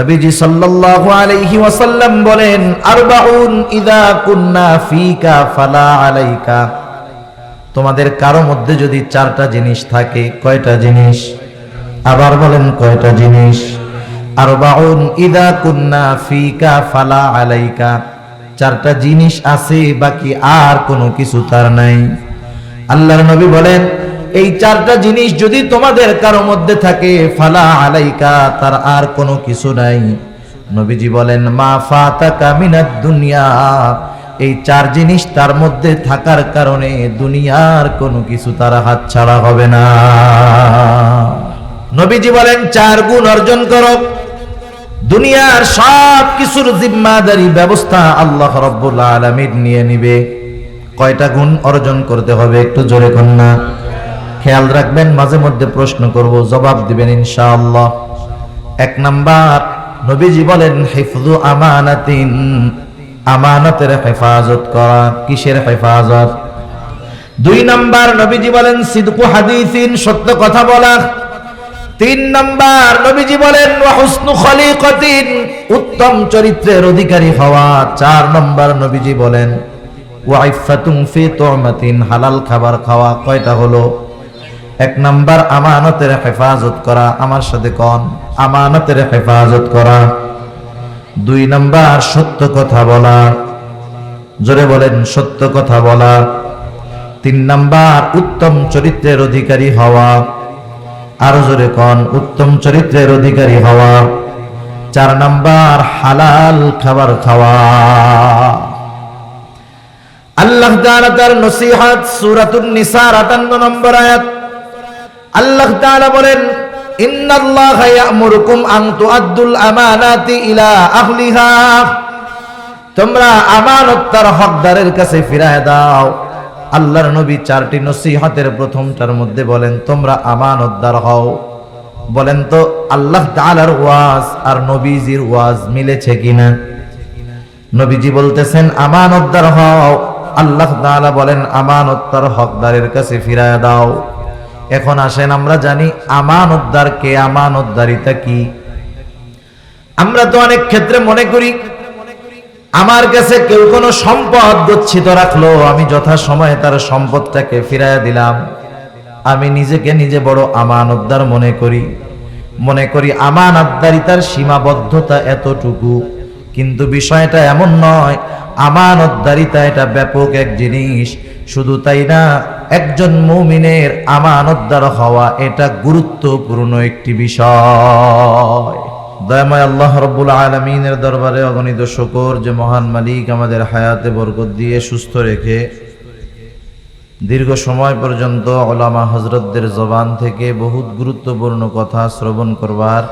নবীজি সাল্লাল্লাহু আলাইহি ওয়াসাল্লাম বলেন, আরবাউন ইযা কুন্না ফীকা ফালা আলাইকা। তোমাদের কারো মধ্যে যদি চারটা জিনিস থাকে, কয়টা জিনিস? আবার বলেন, কয়টা জিনিস? আরবাউন ইযা কুন্না ফীকা ফালা আলাইকা। চারটা জিনিস আছে, বাকি আর কোনো কিছু তার নাই। আল্লাহর নবী বলেন, এই চারটা জিনিস যদি তোমাদের কারো মধ্যে থাকে, ফালা আলাইকা, তার আর কোনো কিছু নাই। নবীজি বলেন, মা ফাতাকা মিনাদ দুনিয়া। এই চার জিনিস তার মধ্যে থাকার কারণে দুনিয়ার কোনো কিছু তার হাতছাড়া হবে না। নবীজি বলেন, চার গুণ অর্জন করো, দুনিয়ার সব কিছুর জিম্মাদারি ব্যবস্থা আল্লাহ রাব্বুল আলামিন নিয়ে নিবে। কয়টা গুণ অর্জন করতে হবে? একটু জোরে কন্যা খেয়াল রাখবেন, মাঝে মধ্যে প্রশ্ন করব, জবাব দিবেন ইনশাআল্লাহ। এক নাম্বার, নবীজি বলেন, হিফযু আমানাতিন, আমানতের হেফাজত করা। কিসের হেফাজত? দুই নাম্বার, নবীজি বলেন, সিদকু হাদিসিন, সত্য কথা বলা। তিন নাম্বার, নবীজি বলেন, ওয়া হুসনু খলিকাতিন, উত্তম চরিত্রের অধিকারী হওয়া। চার নাম্বার, নবীজি বলেন, ওয়া ইফফাতুন ফি তুমাতিন, হালাল খাবার খাওয়া। কয়টা হলো? এক নাম্বার, আমানতের হেফাজত করা। আমার সাথে কোন, আমানতের হেফাজত করা। দুই নাম্বার, সত্য কথা বলা। জোরে বলেন, সত্য কথা বলা। তিন নাম্বার, উত্তম চরিত্রের অধিকারী হওয়া। আরো জোরে কোন, উত্তম চরিত্রের অধিকারী হওয়া। চার নাম্বার, হালাল খাবার খাওয়া। আল্লাহ তাআলা তার নসিহত সূরাতুন নিসার 58 নম্বর আয়াত, আল্লাহ তাআলা বলেন, ইন্নাল্লাহা ইয়া'মুরুকুম আন তুআদ্দুল আমানাতি ইলা আহলিহা। তোমরা আমানত তার হকদারের কাছে ফিরায় দাও। আল্লাহর নবী চারটি নসিহতের প্রথমটার মধ্যে বলেন, তোমরা আমানতদার হও। বলেন তো, আল্লাহ তাআলার ওয়াজ আর নবীজির ওয়াজ মিলেছে কিনা? নবীজি বলতেছেন আমানতদার হও, আল্লাহ তাআলা বলেন আমানত তার হকদারের কাছে ফিরায় দাও। এখন আসেন, আমরা জানি আমানতদার কে, আমানতদারিতা কি। আমরা তো অনেক ক্ষেত্রে মনে করি, আমার কাছে কেউ কোনো সম্পদ গচ্ছিত রাখলো, আমি যথাসময়ে তার সম্পদটাকে ফিরাইয়া দিলাম। আমি নিজেকে নিজে বড় আমানতদার মনে করি আমানতদারিতার সীমাবদ্ধতা এতটুকু। কিন্তু বিষয়টা এমন নয়। আমানতদারিতা এটা ব্যাপক এক জিনিস। শুধু তাই না, একজন মুমিনের আমানতদার হওয়া এটা গুরুত্বপূর্ণ একটি বিষয়। দয়াময় আল্লাহ রাব্বুল আলামিনের দরবারে অগণিত শুকর যে মহান মালিক আমাদের হায়াতে বরকত দিয়ে সুস্থ রেখে দীর্ঘ সময় পর্যন্ত উলামা হযরতদের জবান থেকে বহুত গুরুত্বপূর্ণ কথা শ্রবণ করবার,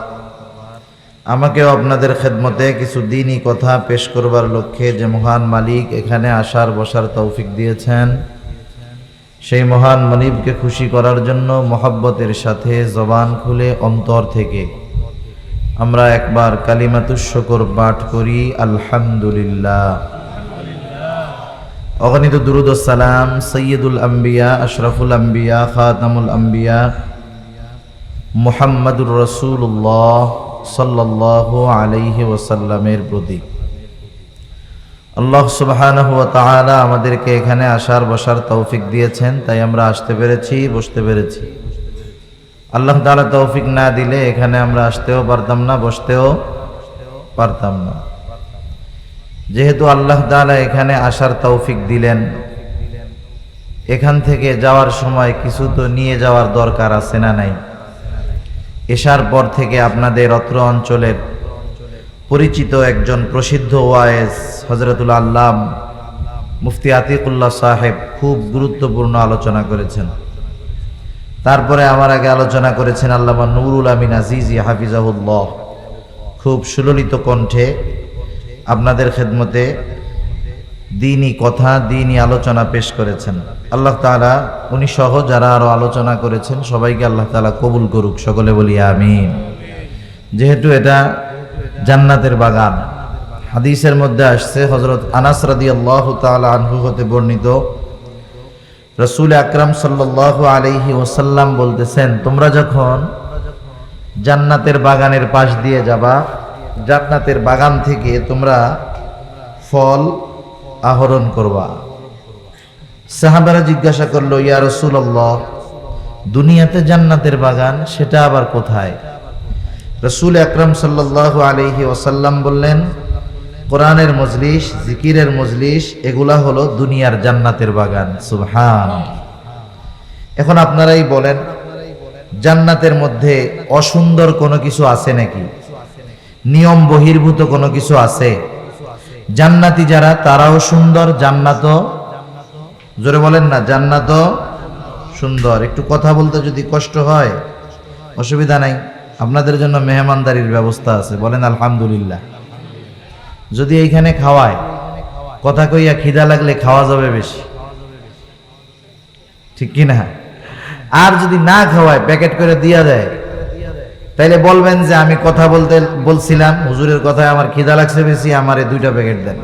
আমাকেও আপনাদের খেদমতে কিছু দ্বীনি কথা পেশ করবার লক্ষ্যে যে মহান মালিক এখানে আসার বসার তৌফিক দিয়েছেন, সেই মহান মালিককে খুশি করার জন্য মহব্বতের সাথে জবান খুলে অন্তর থেকে আমরা একবার কালিমাতুশ শুকর পাঠ করি, আলহামদুলিল্লাহ। অগণিত দুরূদ ও সালাম সৈয়দুল আম্বিয়া, আশরাফুল আম্বিয়া, খাতামুল আম্বিয়া মুহাম্মাদুর রাসূলুল্লাহ সাল্লাল্লাহু আলাইহি ওয়াসাল্লামের প্রতি। আল্লাহ সুবহানাহু ওয়া তাআলা আমাদেরকে এখানে আসার বসার তৌফিক দিয়েছেন, তাই আমরা আসতে পেরেছি, বসতে পেরেছি। আল্লাহ তাআলা তৌফিক না দিলে এখানে আমরা আসতেও পারতাম না, বসতেও পারতাম না। যেহেতু আল্লাহ তাআলা এখানে আসার তৌফিক দিলেন, এখান থেকে যাওয়ার সময় কিছু তো নিয়ে যাওয়ার দরকার আছে না নাই? এশার পর থেকে আপনাদের অত্র অঞ্চলের পরিচিত একজন প্রসিদ্ধ ওয়াইজ হযরতুল আল্লাম মুফতি আতিকুল্লাহ সাহেব খুব গুরুত্বপূর্ণ আলোচনা করেছেন। তারপরে আমার আগে আলোচনা করেছেন আল্লামা নুরুল আমিন আজিজি হাফিজাহুল্লাহ, খুব সুললিত কণ্ঠে আপনাদের খেদমতে দ্বীনি কথা, দ্বীনি আলোচনা পেশ করেছেন। আল্লাহ তাআলা উনি সহ যারা আরো আলোচনা করেছেন সবাইকে আল্লাহ তাআলা কবুল করুক, সকলে বলি আমিন। যেহেতু এটা জান্নাতের বাগান, হাদিসের মধ্যে আসছে, হযরত আনাস রাদিয়াল্লাহু তাআলা আনহু হতে বর্ণিত, রাসূল আকরাম সাল্লাল্লাহু আলাইহি ওয়াসাল্লাম বলতেছেন, তোমরা যখন জান্নাতের বাগানের পাশ দিয়ে যাবা, জান্নাতের বাগান থেকে তোমরা ফল আহরণ করবা। সাহাবারা জিজ্ঞাসা করলো, ইয়া রাসূলুল্লাহ, দুনিয়াতে জান্নাতের বাগান সেটা আবার কোথায়? রাসূল আকরাম সাল্লাল্লাহু আলাইহি ওয়াসাল্লাম বললেন, কোরআনের মজলিস, জিকিরের মজলিস, এগুলা হলো দুনিয়ার জান্নাতের বাগান। সুবহানাল্লাহ। এখন আপনারাই বলেন, জান্নাতের মধ্যে অসুন্দর কোনো কিছু আছে নাকি? নিয়ম বহির্ভূত কোনো কিছু আছে? জান্নাতি যারা তারাও সুন্দর, জান্নাতও, জোরে বলেন না, জান্নাতও সুন্দর। একটু কথা বলতে যদি কষ্ট হয় অসুবিধা নাই, আপনাদের জন্য মেহমানদারির ব্যবস্থা আছে, বলেন আলহামদুলিল্লাহ। যদি এইখানে খাওয়ায়, কথা কইয়া খিদা লাগলে খাওয়া যাবে বেশি, ঠিক কি না? আর যদি না খাওয়ায়, প্যাকেট করে দিয়া দেয়, তাইলে বলবেন যে আমি কথা বলছিলাম, হুজুরের কথায় আমার খিদা লাগছে বেশি, আমারে 2টা প্যাকেট দেন।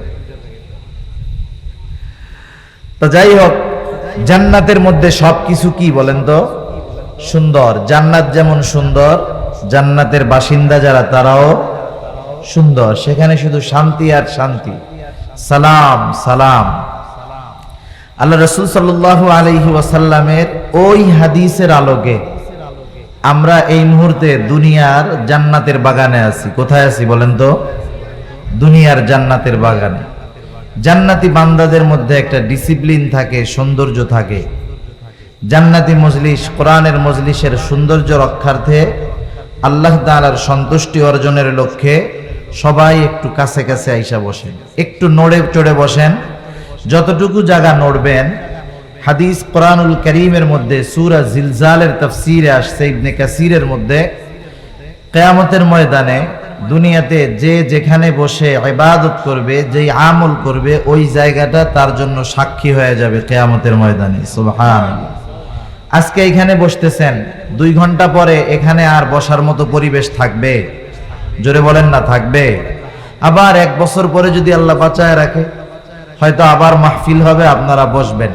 তো যাই হোক, জান্নাতের মধ্যে সবকিছু কি বলেন তো সুন্দর। জান্নাত যেমন সুন্দর, জান্নাতের বাসিন্দা যারা তারাও সুন্দর। সেখানে শুধু শান্তি আর শান্তি, সালাম সালাম। আল্লাহ রাসূল সাল্লাল্লাহু আলাইহি ওয়াসাল্লামের ওই হাদিসের আলোকে আমরা এই মুহূর্তে দুনিয়ার জান্নাতের বাগানে আছি। কোথায় আছি বলেন তো? দুনিয়ার জান্নাতের বাগানে। জান্নাতি বান্দাদের মধ্যে একটা ডিসিপ্লিন থাকে, সৌন্দর্য থাকে। জান্নাতি মজলিস, কোরআনের মজলিসের সৌন্দর্য রক্ষার্থে, আল্লাহ তাআলার সন্তুষ্টি অর্জনের লক্ষ্যে সবাই একটু কাছে কাছে আইসা বসেন, একটু নড়ে চড়ে বসেন। যতটুকু জায়গা নড়বেন, হাদিস কোরআনুল কারীমের মধ্যে সূরা জিলজালের তাফসীরে আসছে, ইবনে কাসিরের মধ্যে, কিয়ামতের ময়দানে দুনিয়াতে যে যেখানে বসে ইবাদত করবে, যেই আমল করবে, ওই জায়গাটা তার জন্য সাক্ষী হয়ে যাবে কিয়ামতের ময়দানে। সুবহানাল্লাহ। আজকে এখানে বসতেছেন, 2 ঘন্টা পরে এখানে আর বসার মতো পরিবেশ থাকবে? জোরে বলেন না, থাকবে? আবার 1 বছর পরে যদি আল্লাহ বাঁচায় রাখে, হয়তো আবার মাহফিল হবে, আপনারা বসবেন।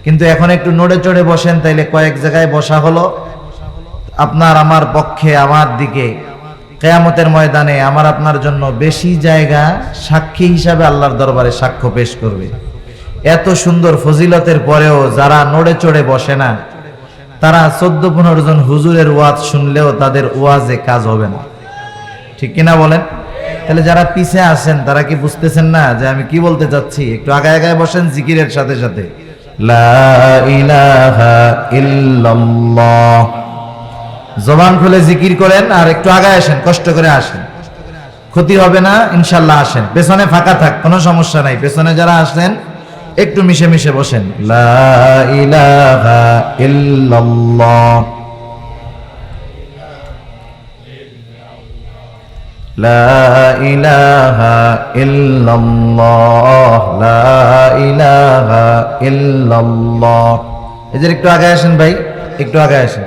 কিন্তু এখন একটু নড়ে চড়ে বসেন, তাইলে কয়েক জায়গায় বসা হলো। আপনার আমার পক্ষে, আমার দিকে কিয়ামতের ময়দানে আমার আপনার জন্য বেশি জায়গা সাক্ষী হিসাবে আল্লাহর দরবারে সাক্ষ্য পেশ করবে। এত সুন্দর ফজিলতের পরেও যারা নড়ে চড়ে বসে না, তারা 14-15 জন হুজুরের ওয়াজ শুনলেও তাদের ওয়াজে কাজ হবে না, ঠিক কিনা বলেন? তাহলে যারা পিছে আছেন তারা কি বুঝতেছেন না যে আমি কি বলতে চাচ্ছি? একটু আগায় আগায় বসেন জিকিরের সাথে সাথে। লা ইলাহা ইল্লাল্লাহ, জবান খুলে জিকির করেন, আর একটু আগায় আসেন, কষ্ট করে আসেন, ক্ষতি হবে না ইনশাল্লাহ। আসেন, পেছনে ফাঁকা থাক, কোনো সমস্যা নাই। পেছনে যারা আসেন একটু মিশে মিশে বসেন। লা ইলাহা ইল্লাল্লাহ, লা ইলাহা ইল্লাল্লাহ, লা ইলাহা ইল্লাল্লাহ। এদের একটু আগে আসেন ভাই, একটু আগে আসেন।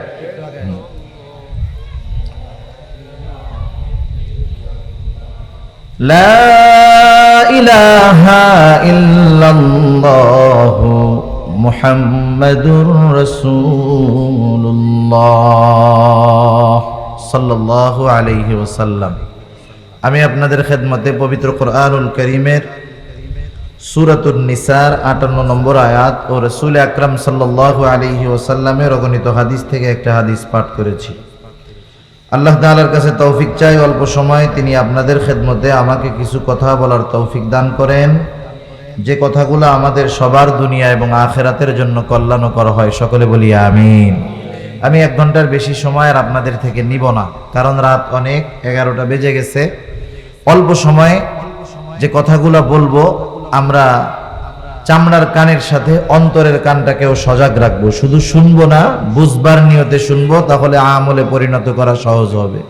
লা ইলাহা ইল্লাল্লাহ মুহাম্মাদুর রাসূলুল্লাহ সাল্লাল্লাহু আলাইহি ওয়াসাল্লাম। আমি আপনাদের খেদমতে পবিত্র কোরআনুল কারীমের সূরাতুন নিসার 58 নম্বর আয়াত ও রাসূল আকরাম সাল্লাল্লাহু আলাইহি ওয়াসাল্লামের অগণিত হাদিস থেকে একটা হাদিস পাঠ করেছি। আল্লাহ তাআলার কাছে তৌফিক চাই, অল্প সময় তিনি আপনাদের খেদমতে আমাকে কিছু কথা বলার তৌফিক দান করেন, যে কথাগুলো আমাদের সবার দুনিয়া এবং আখিরাতের জন্য কল্যাণকর হয়। সকলে বলি আমিন। আমি 1 ঘন্টার বেশি সময় আর আপনাদের থেকে নিব না, কারণ রাত অনেক, 11টা বেজে গেছে। অল্প সময়ে যে কথাগুলো বলবো, আমরা চামড়ার কানের সাথে অন্তরের কানটাকেও সজাগ রাখবো। শুধু শুনবো না, বুঝবার নিয়তে শুনবো, তাহলে আমলে পরিণত করা সহজ হবে।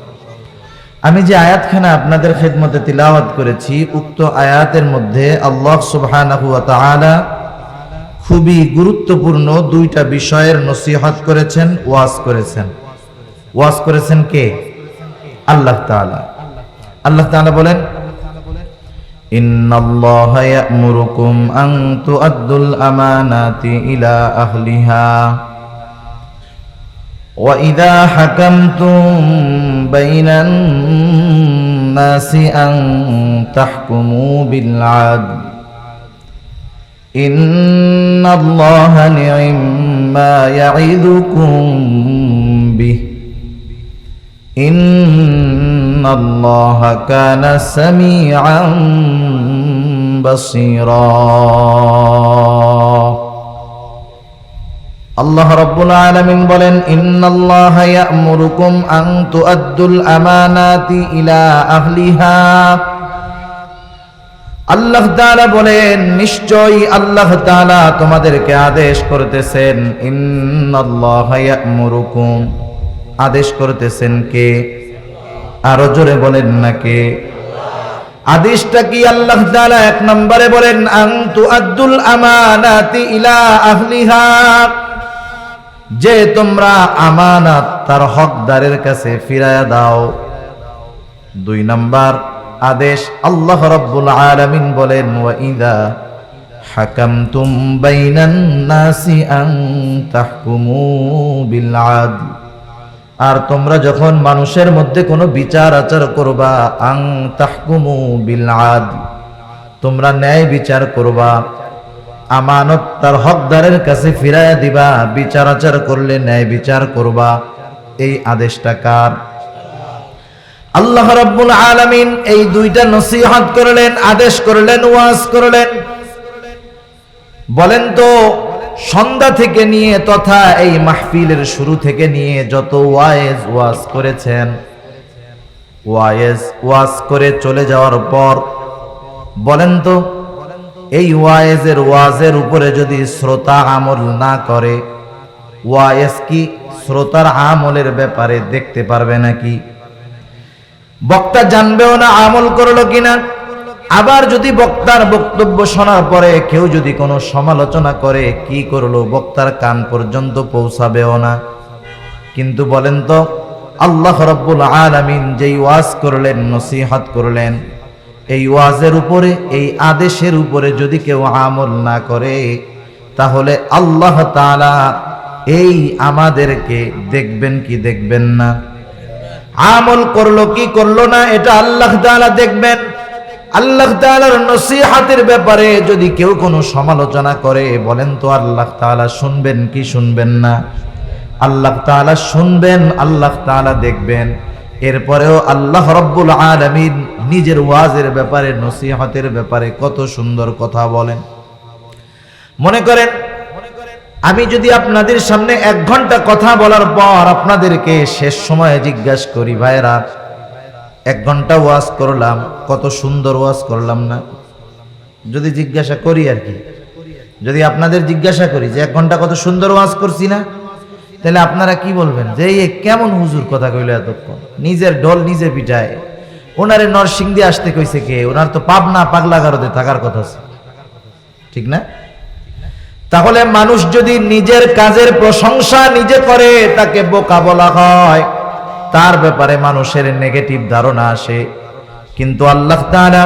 আমি যে আয়াতখানা আপনাদের খেদমতে তিলাওয়াত করেছি, উক্ত আয়াতের মধ্যে আল্লাহ সুবহানাহু ওয়া তাআলা খুবই গুরুত্বপূর্ণ 2টা বিষয়ের নসিহত করেছেন, ওয়াজ করেছেন। ওয়াজ করেছেন কে? আল্লাহ তাআলা। আল্লাহ তাআলা বলেন, ইন্নাল্লাহা ইয়া'মুরুকুম আন তু'আদ্দুল আমানাতি ইলা আহলিহা ওয়া ইযা হাকামতুম বাইনান নাসি আন তাহকুমু বিল আদল ইন্নাল্লাহা নি'ম্মা ইয়া'iদুকুম বিহি ইন্নাল্লাহা কানা সামিআন বাসীরা। আল্লাহ রাব্বুল আলামিন বলেন, ইন্নাল্লাহা ইয়া'মুরুকুম আন তুআদ্দুল আমানাতি ইলা আহলিহা। আল্লাহ তাআলা বলেন, নিশ্চয়ই আল্লাহ তাআলা তোমাদেরকে আদেশ করতেছেন। ইন্নাল্লাহা ইয়া'মুরুকুম, আদেশ করতেছেন কে? আরো জোরে বলেন না কে? আদেশটা কি? আল্লাহ তাআলা এক নম্বরে বলেন, আন তুআদ্দুল আমানাতি ইলা আহলিহা, যে তোমরা আমানত তার হকদারের কাছে ফিরায়া দাও। দুই নাম্বার আদেশ আল্লাহ রাব্বুল আলামিন বলেন, ওয়া ইযা হাকামতুম বাইনান নাসি আন তাহকুমু বিল আদল, আর তোমরা যখন মানুষের মধ্যে কোনো বিচার আচার করবা, আন তাহকুমু বিল আদল, তোমরা ন্যায় বিচার করবা, আমানত তার হকদারের কাছে ফিরাইয়া দিবা, বিচার আচার করলে ন্যায় বিচার করবা। এই আদেশটা কার? আল্লাহ রাব্বুল আলামিন এই দুইটা নসিহত করলেন, আদেশ করলেন, ওয়াজ করলেন। বলেন তো, সন্ধ্যা থেকে নিয়ে তথা এই মাহফিলের শুরু থেকে নিয়ে যত ওয়াজ করেছেন, ওয়াজ করে চলে যাওয়ার পর বলেন তো, এই ওয়াজের উপরে যদি শ্রোতা আমল না করে, ওয়াজ কি শ্রোতার আমলের ব্যাপারে দেখতে পারবে নাকি? বক্তা জানবেও না আমল করলো কিনা। আবার যদি বক্তার বক্তব্য শোনার পরে কেউ যদি কোনো সমালোচনা করে, কি করলো, বক্তার কান পর্যন্ত পৌঁছাবেও না। কিন্তু বলেন তো, আল্লাহ রাব্বুল আলামিন যেই ওয়াজ করলেন, নসিহত করলেন, এই ওয়াজের উপরে, এই আদেশের উপরে যদি কেউ আমল না করে, তাহলে আল্লাহ তাআলা এই আমাদেরকে দেখবেন কি দেখবেন না? আমল করলো কি করলো না, এটা আল্লাহ তাআলা দেখবেন। আল্লাহ তাআলার নসিহতের ব্যাপারে যদি কেউ কোনো সমালোচনা করে, বলেন তো আল্লাহ তাআলা শুনবেন কি শুনবেন না? আল্লাহ তাআলা শুনবেন, আল্লাহ তাআলা দেখবেন। এরপরেও আল্লাহ রাব্বুল আলামিন নিজের ওয়াজের ব্যাপারে, নসিহতের ব্যাপারে কত সুন্দর কথা বলেন। মনে করেন আমি যদি আপনাদের সামনে 1 ঘন্টা কথা বলার পর আপনাদেরকে শেষ সময়ে জিজ্ঞাসা করি, ভাইরা 1 ঘন্টা ওয়াজ করলাম, কত সুন্দর ওয়াজ করলাম না? যদি জিজ্ঞাসা করি আর কি, যদি আপনাদের জিজ্ঞাসা করি যে 1 ঘন্টা কত সুন্দর ওয়াজ করছি না, তাহলে আপনারা কি বলবেন? যে এই কেমন হুজুর কথা কইলো এতক্ষণ, নিজের ঢোল নিজে পিটায়। ওনারে নরসিংদী আসতে কইছে কে? ওনার তো পাবনা পাগলাগারদে থাকার কথা আছে, ঠিক না? তাহলে মানুষ যদি নিজের কাজের প্রশংসা নিজে করে, তাকে বোকা বলা হয়, তার ব্যাপারে মানুষের নেগেটিভ ধারণা আসে। কিন্তু আল্লাহ তাআলা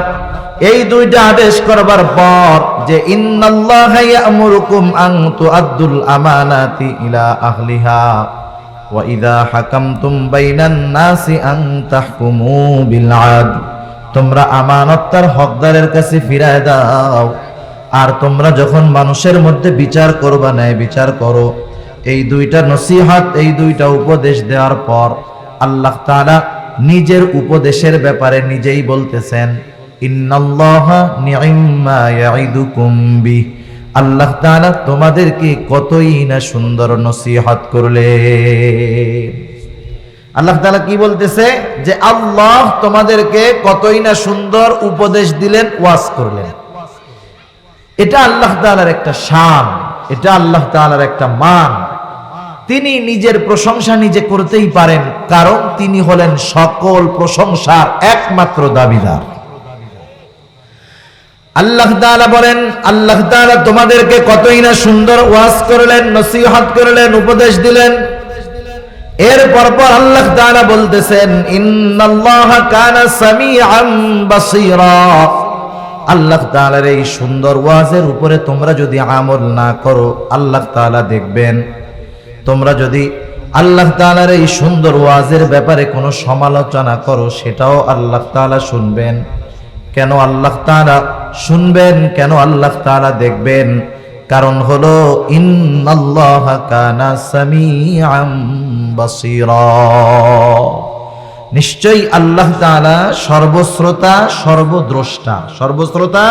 এই দুইটা আদেশ করবার পর যে ইন্নাল্লাহা ইয়া'মুরুকুম আন তুআদ্দুল আমানাতি ইলা আহলিহা ওয়া ইযা হাকামতুম বাইনান নাসি আন তাহকুমু বিল আদল, তোমরা আমানত তার হকদারের কাছে ফিরায় দাও, আর তোমরা যখন মানুষের মধ্যে বিচার করবা, ন্যায় বিচার করো। এই দুইটা নসিহত, এই দুইটা উপদেশ দেওয়ার পর আল্লাহ তাআলা নিজের উপদেশের ব্যাপারে নিজেই বলতেছেন, ইন্নাল্লাহা নি'ম্মা ইয়া'iদুকুম বিহি, আল্লাহ তাআলা তোমাদেরকে কতই না সুন্দর নসিহত করলে। আল্লাহ তাআলা কি বলতেছে? যে আল্লাহ তোমাদেরকে কতই না সুন্দর উপদেশ দিলেন, ওয়াজ করলেন। এটা আল্লাহ তাআলার একটা শান, এটা আল্লাহ তাআলার একটা মান। তিনি নিজের প্রশংসা নিজে করতেই পারেন, কারণ তিনি হলেন সকল প্রশংসার একমাত্র দাবিদার। আল্লাহ তাআলা বলেন, আল্লাহ তাআলা তোমাদেরকে কতই না সুন্দর ওয়াজ করলেন, নসিহত করলেন, উপদেশ দিলেন। এর পরপর আল্লাহ তাআলা বলতেছেন, ইন্নাল্লাহা কানা সামিআন বাসীরা, আল্লাহ তাআলার এই সুন্দর ওয়াজের উপরে তোমরা যদি আমল না করো, আল্লাহ তাআলা দেখবেন। তোমরা যদি আল্লাহ তাআলার এই সুন্দর ওয়াজের ব্যাপারে কোনো সমালোচনা করো, সেটাও আল্লাহ তাআলা শুনবেন। কেন আল্লাহ তাআলা শুনবেন, কেন আল্লাহ তাআলা দেখবেন? কারণ হলো ইন্নাল্লাহা কানা সামিআম বাসীরা, নিশ্চয়ই আল্লাহ তাআলা সর্বশ্রোতা সর্বদ্রষ্টা। সর্বশ্রোতা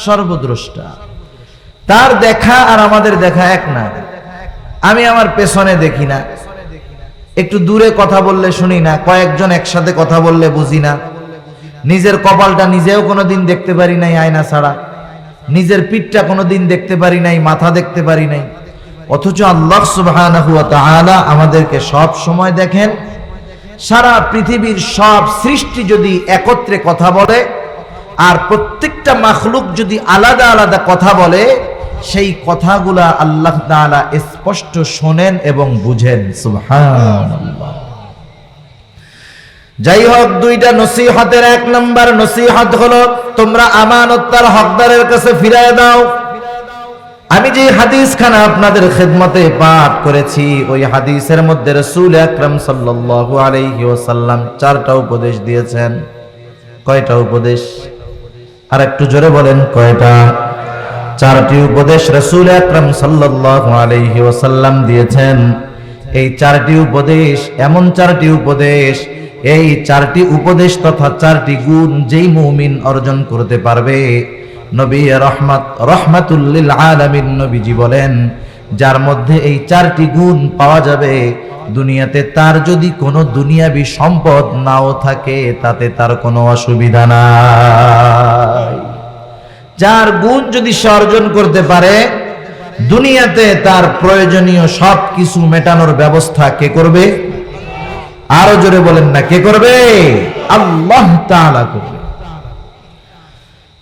সর্বদ্রষ্টা। তার দেখা আর আমাদের দেখা এক না। আমি আমার পেছনে দেখি না, একটু দূরে কথা বললে শুনি না, কয়েকজন একসাথে কথা বললে বুঝি না, নিজের কপালটা নিজেও কোনোদিন দেখতে পারি নাই আয়না ছাড়া, নিজের পিঠটা কোনোদিন দেখতে পারি নাই, মাথা দেখতে পারি নাই। অথচ আল্লাহ সুবহানাহু ওয়া তাআলা আমাদেরকে সব সময় দেখেন। সারা পৃথিবীর সব সৃষ্টি যদি একত্রে কথা বলে আর প্রত্যেকটা মাখলুক যদি আলাদা আলাদা কথা বলে, সেই কথাগুলা আল্লাহ তাআলা স্পষ্ট শোনেন এবং বুঝেন। সুবহানাল্লাহ। যাই হোক, দুইটা নসিহতের এক নাম্বার নসিহত হলো তোমরা আমানত তার হকদারের কাছে ফিরিয়ে দাও। আমি যে হাদিস খানা আপনাদের খেদমতে পাঠ করেছি, ওই হাদিসের মধ্যে রাসূল আকরাম সাল্লাল্লাহু আলাইহি ওয়াসাল্লাম চারটা উপদেশ দিয়েছেন। কয়টা উপদেশ? আর একটু জোরে বলেন, কয়টা? চারটি উপদেশ রাসূল আকরাম সাল্লাল্লাহু আলাইহি ওয়াসাল্লাম দিয়েছেন। এই চারটি উপদেশ এমন চারটি উপদেশ, এই চারটি উপদেশ তথা চারটি গুণ যেই মুমিন অর্জন করতে পারবে, নবী রাহমাতুল লিল আলামিন নবীজি বলেন, যার মধ্যে এই চারটি গুণ পাওয়া যাবে, দুনিয়াতে তার যদি কোনো দুনিয়াবি সম্পদ নাও থাকে তাতে তার কোনো অসুবিধা নাই। যার গুণ যদি সে অর্জন করতে পারে, দুনিয়াতে তার প্রয়োজনীয় সব কিছু মেটানোর ব্যবস্থা কে করবে? আরো জোরে বলেন না, কে করবে? আল্লাহ তাআলা করবে।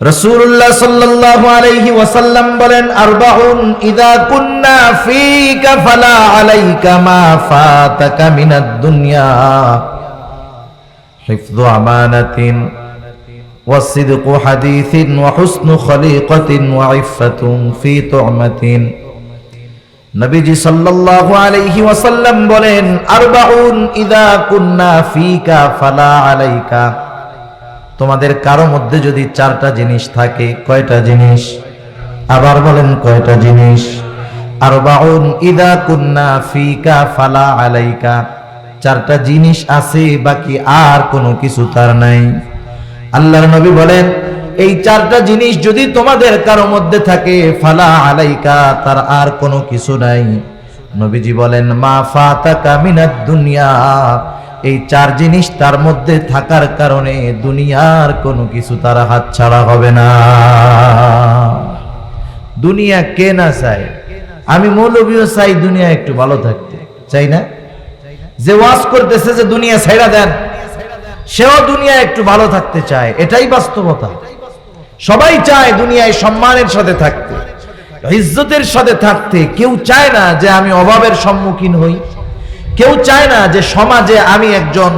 রাসূলুল্লাহ সাল্লাল্লাহু আলাইহি ওয়াসাল্লাম বলেন, আরবাউন ইযা কুন্না ফীকা ফালা আলাইকা মা ফাতাকা মিনাদ দুনিয়া, হিফযু আমানাতিন ওয়া সিদকু হাদিসিন ওয়া হুসনু খলিকাতিন ওয়া ইফফাতুন ফি তু'মাতিন। নবীজি সাল্লাল্লাহু আলাইহি ওয়াসাল্লাম বলেন, আরবাউন ইযা কুন্না ফীকা ফালা আলাইকা, তোমাদের কারো মধ্যে যদি চারটা জিনিস থাকে। কয়টা জিনিস? আবার বলেন, কয়টা জিনিস? আরবাউন ইযা কুন্না ফীকা ফালা আলাইকা, চারটা জিনিস আছে, বাকি আর কোনো কিছু তার নাই। আল্লাহর নবী বলেন, এই চারটা জিনিস যদি তোমাদের কারো মধ্যে থাকে, ফালা আলাইকা, তার আর কোনো কিছু নাই। নবীজি বলেন, মা ফাতাকা মিনাদ দুনিয়া, এই চার জিনিস তার মধ্যে থাকার কারণে দুনিয়ার কোনো কিছু তার হাতছাড়া হবে না। দুনিয়া কে না চায়? আমি মৌলবীও চাই দুনিয়া একটু ভালো থাকতে, চাই না? যে ওয়াজ করতেছে যে দুনিয়া ছাইড়া দেন, সেও দুনিয়া একটু ভালো থাকতে চায়, এটাই বাস্তবতা। সবাই চায় দুনিয়ায় সম্মানের সাথে থাকতে, ইজ্জতের সাথে থাকতে। কেউ চায় না যে আমি অভাবের সম্মুখীন হই, কেউ চায় না যে সমাজে আমি একজন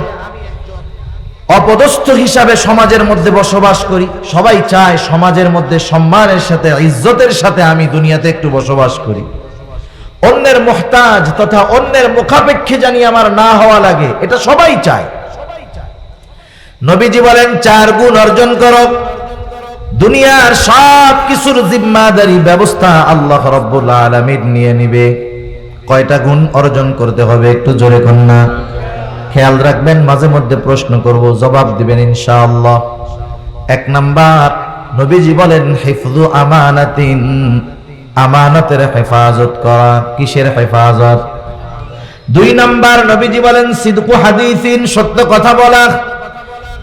অপদস্থ হিসাবে সমাজের মধ্যে বসবাস করি। সবাই চায় সমাজের মধ্যে সম্মানের সাথে ইজ্জতের সাথে আমি দুনিয়াতে একটু বসবাস করি। অন্যের মুহতাজ তথা অন্যের মুখাপেক্ষী জানি আমার না হওয়া লাগে, এটা সবাই চায়। নবীজি বলেন, চার গুণ অর্জন করো, দুনিয়ার সব কিছুর জিম্মাদারি ব্যবস্থা আল্লাহ রাব্বুল আলামিন নিয়ে নিবে। কয়টা গুণ অর্জন করতে হবে? একটু জোরে কন্যা খেয়াল রাখবেন, মাঝে মধ্যে প্রশ্ন করব, জবাব দিবেন ইনশাআল্লাহ। এক নাম্বার, নবীজি বলেন, হিফযু আমানাতিন, আমানতের হেফাজত করা। কিসের হেফাজত? দুই নাম্বার, নবীজি বলেন, সিদকু হাদিসিন, সত্য কথা বলা।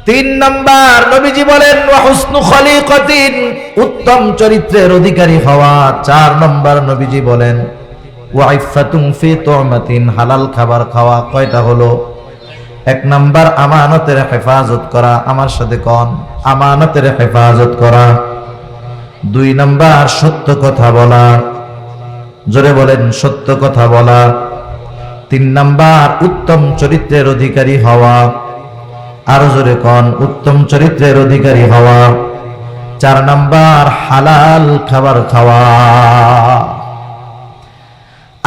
তিন নাম্বার, নবীজি বলেন, ওয়া হুসনু খলিকাতিন, উত্তম চরিত্রের অধিকারী হওয়া। চার নাম্বার, নবীজি বলেন, ওয়া ইফফাতুন ফি তু'মাতিন, হালাল খাবার খাওয়া। কয়টা হলো? এক নাম্বার, আমানতের হেফাজত করা। আমার সাথে কোন? আমানতের হেফাজত করা। দুই নাম্বার, সত্য কথা বলা। জোরে বলেন, সত্য কথা বলা। তিন নাম্বার, উত্তম চরিত্রের অধিকারী হওয়া। আরো জোরে কোন? উত্তম চরিত্রের অধিকারী হওয়া। চার নাম্বার, হালাল খাবার খাওয়া।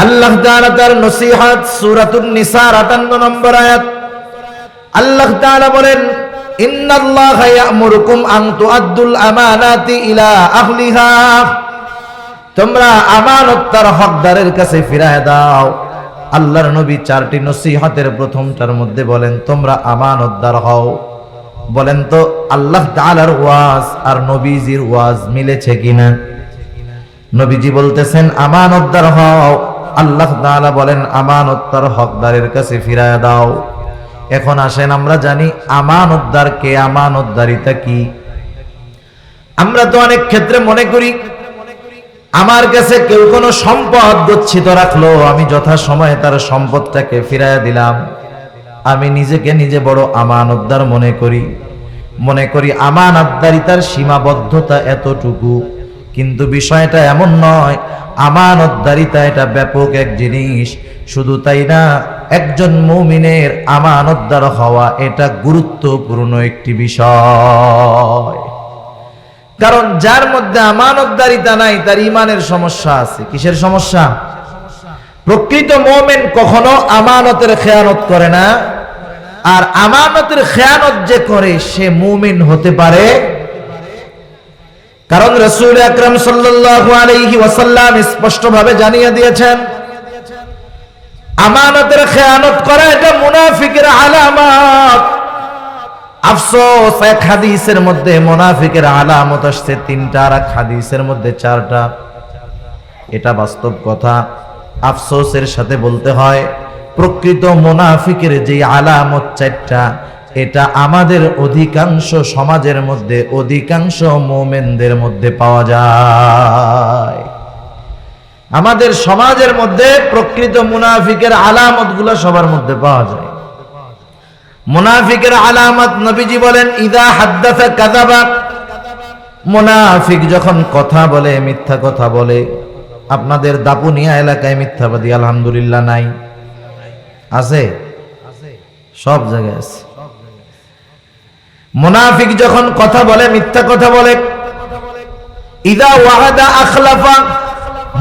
আল্লাহ তাআলা তার নসিহত সূরাতুন নিসার 58 নম্বর আয়াত আল্লাহ তাআলা বলেন ইন্নাল্লাহা ইয়া'মুরুকুম আন তুআদ্দুল আমানাতি ইলা আহলিহা তোমরা আমানত তার হকদারের কাছে ফিরায় দাও। আল্লাহর নবী চারটি নসিহতের প্রথমটার মধ্যে বলেন তোমরা আমানতদার হও। বলেন তো আল্লাহ তাআলার ওয়াজ আর নবীজির ওয়াজ মিলেছে কিনা? নবীজি বলতেছেন আমানতদার হও, আল্লাহ তাআলা বলেন আমানত তার হকদারের কাছে ফিরায় দাও। এখন আসেন আমরা জানি আমানতদার কে, আমানতদারিতা কি। আমরা তো অনেক ক্ষেত্রে মনে করি আমার কাছে কেউ কোনো সম্পদ গচ্ছিত রাখলো, আমি যথাসময়ে তার সম্পদটাকে ফিরাইয়া দিলাম। আমি নিজেকে নিজে বড় আমানতদার মনে করি আমানতদারিতার সীমাবদ্ধতা এতটুকু, কিন্তু বিষয়টা এমন নয়। আমানতদারিতা এটা ব্যাপক এক জিনিস। শুধু তাই না, একজন মুমিনের আমানতদার হওয়া এটা গুরুত্বপূর্ণ একটি বিষয়। কারণ যার মধ্যে আমানতদারিতা নাই তার ঈমানের সমস্যা আছে। কিসের সমস্যা? প্রকৃত মুমিন কখনো আমানতের খেয়ানত করে না, আর আমানতের খেয়ানত যে করে সে মুমিন হতে পারে। কারণ রাসূল আকরাম সাল্লাল্লাহু আলাইহি ওয়াসাল্লাম স্পষ্টভাবে জানিয়ে দিয়েছেন আমানতের খেয়ানত করা এটা মুনাফিকের আলামত। আফসোস, এক হাদিসের মধ্যে মুনাফিকের আলামত আসছে 3টা, আর এক হাদিসের মধ্যে 4টা। এটা বাস্তব কথা। আফসোসের সাথে বলতে হয় প্রকৃত মুনাফিকের যে আলামত 4টা, এটা আমাদের অধিকাংশ সমাজের মধ্যে, অধিকাংশ মুমিনদের মধ্যে পাওয়া যায়। আমাদের সমাজের মধ্যে প্রকৃত মুনাফিকের আলামতগুলো সবার মধ্যে পাওয়া যায়। মুনাফিকের আলামত নবীজি বলেন ইদা হাদ্দাসা কাযাবা, মুনাফিক যখন কথা বলে মিথ্যা কথা বলে। আপনাদের দাপুনিয়া এলাকায় মিথ্যাবাদী আলহামদুলিল্লাহ নাই? আছে? সব জায়গায় আছে। মুনাফিক যখন কথা বলে মিথ্যা কথা বলে। ইদা ওয়াহাদা আখলাফা,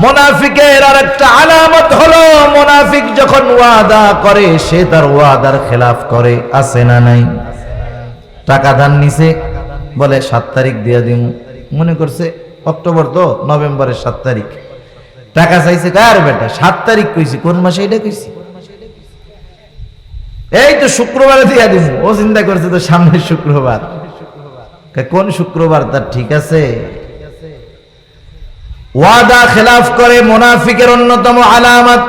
মুনাফিকের আরেকটা আলামত হলো মুনাফিক যখন ওয়াদা করে সে তার ওয়াদার খেলাফ করে। আছে না নাই? টাকা ধার নিছে, বলে 7 তারিখ দিয়ে দিমু। মনে করছে অক্টোবর তো, নভেম্বরের 7 তারিখ। টাকা চাইছে, কার বেটা 7 তারিখ কইছি, কোন মাসে এটা কইছি? এই তো শুক্রবারে দিয়ে দিমু। ও চিন্তা করছে তো সামনের শুক্রবার। কোন শুক্রবার তার ঠিক আছে? ওয়াদা খেলাফ করে মুনাফিকের অন্যতম আলামত।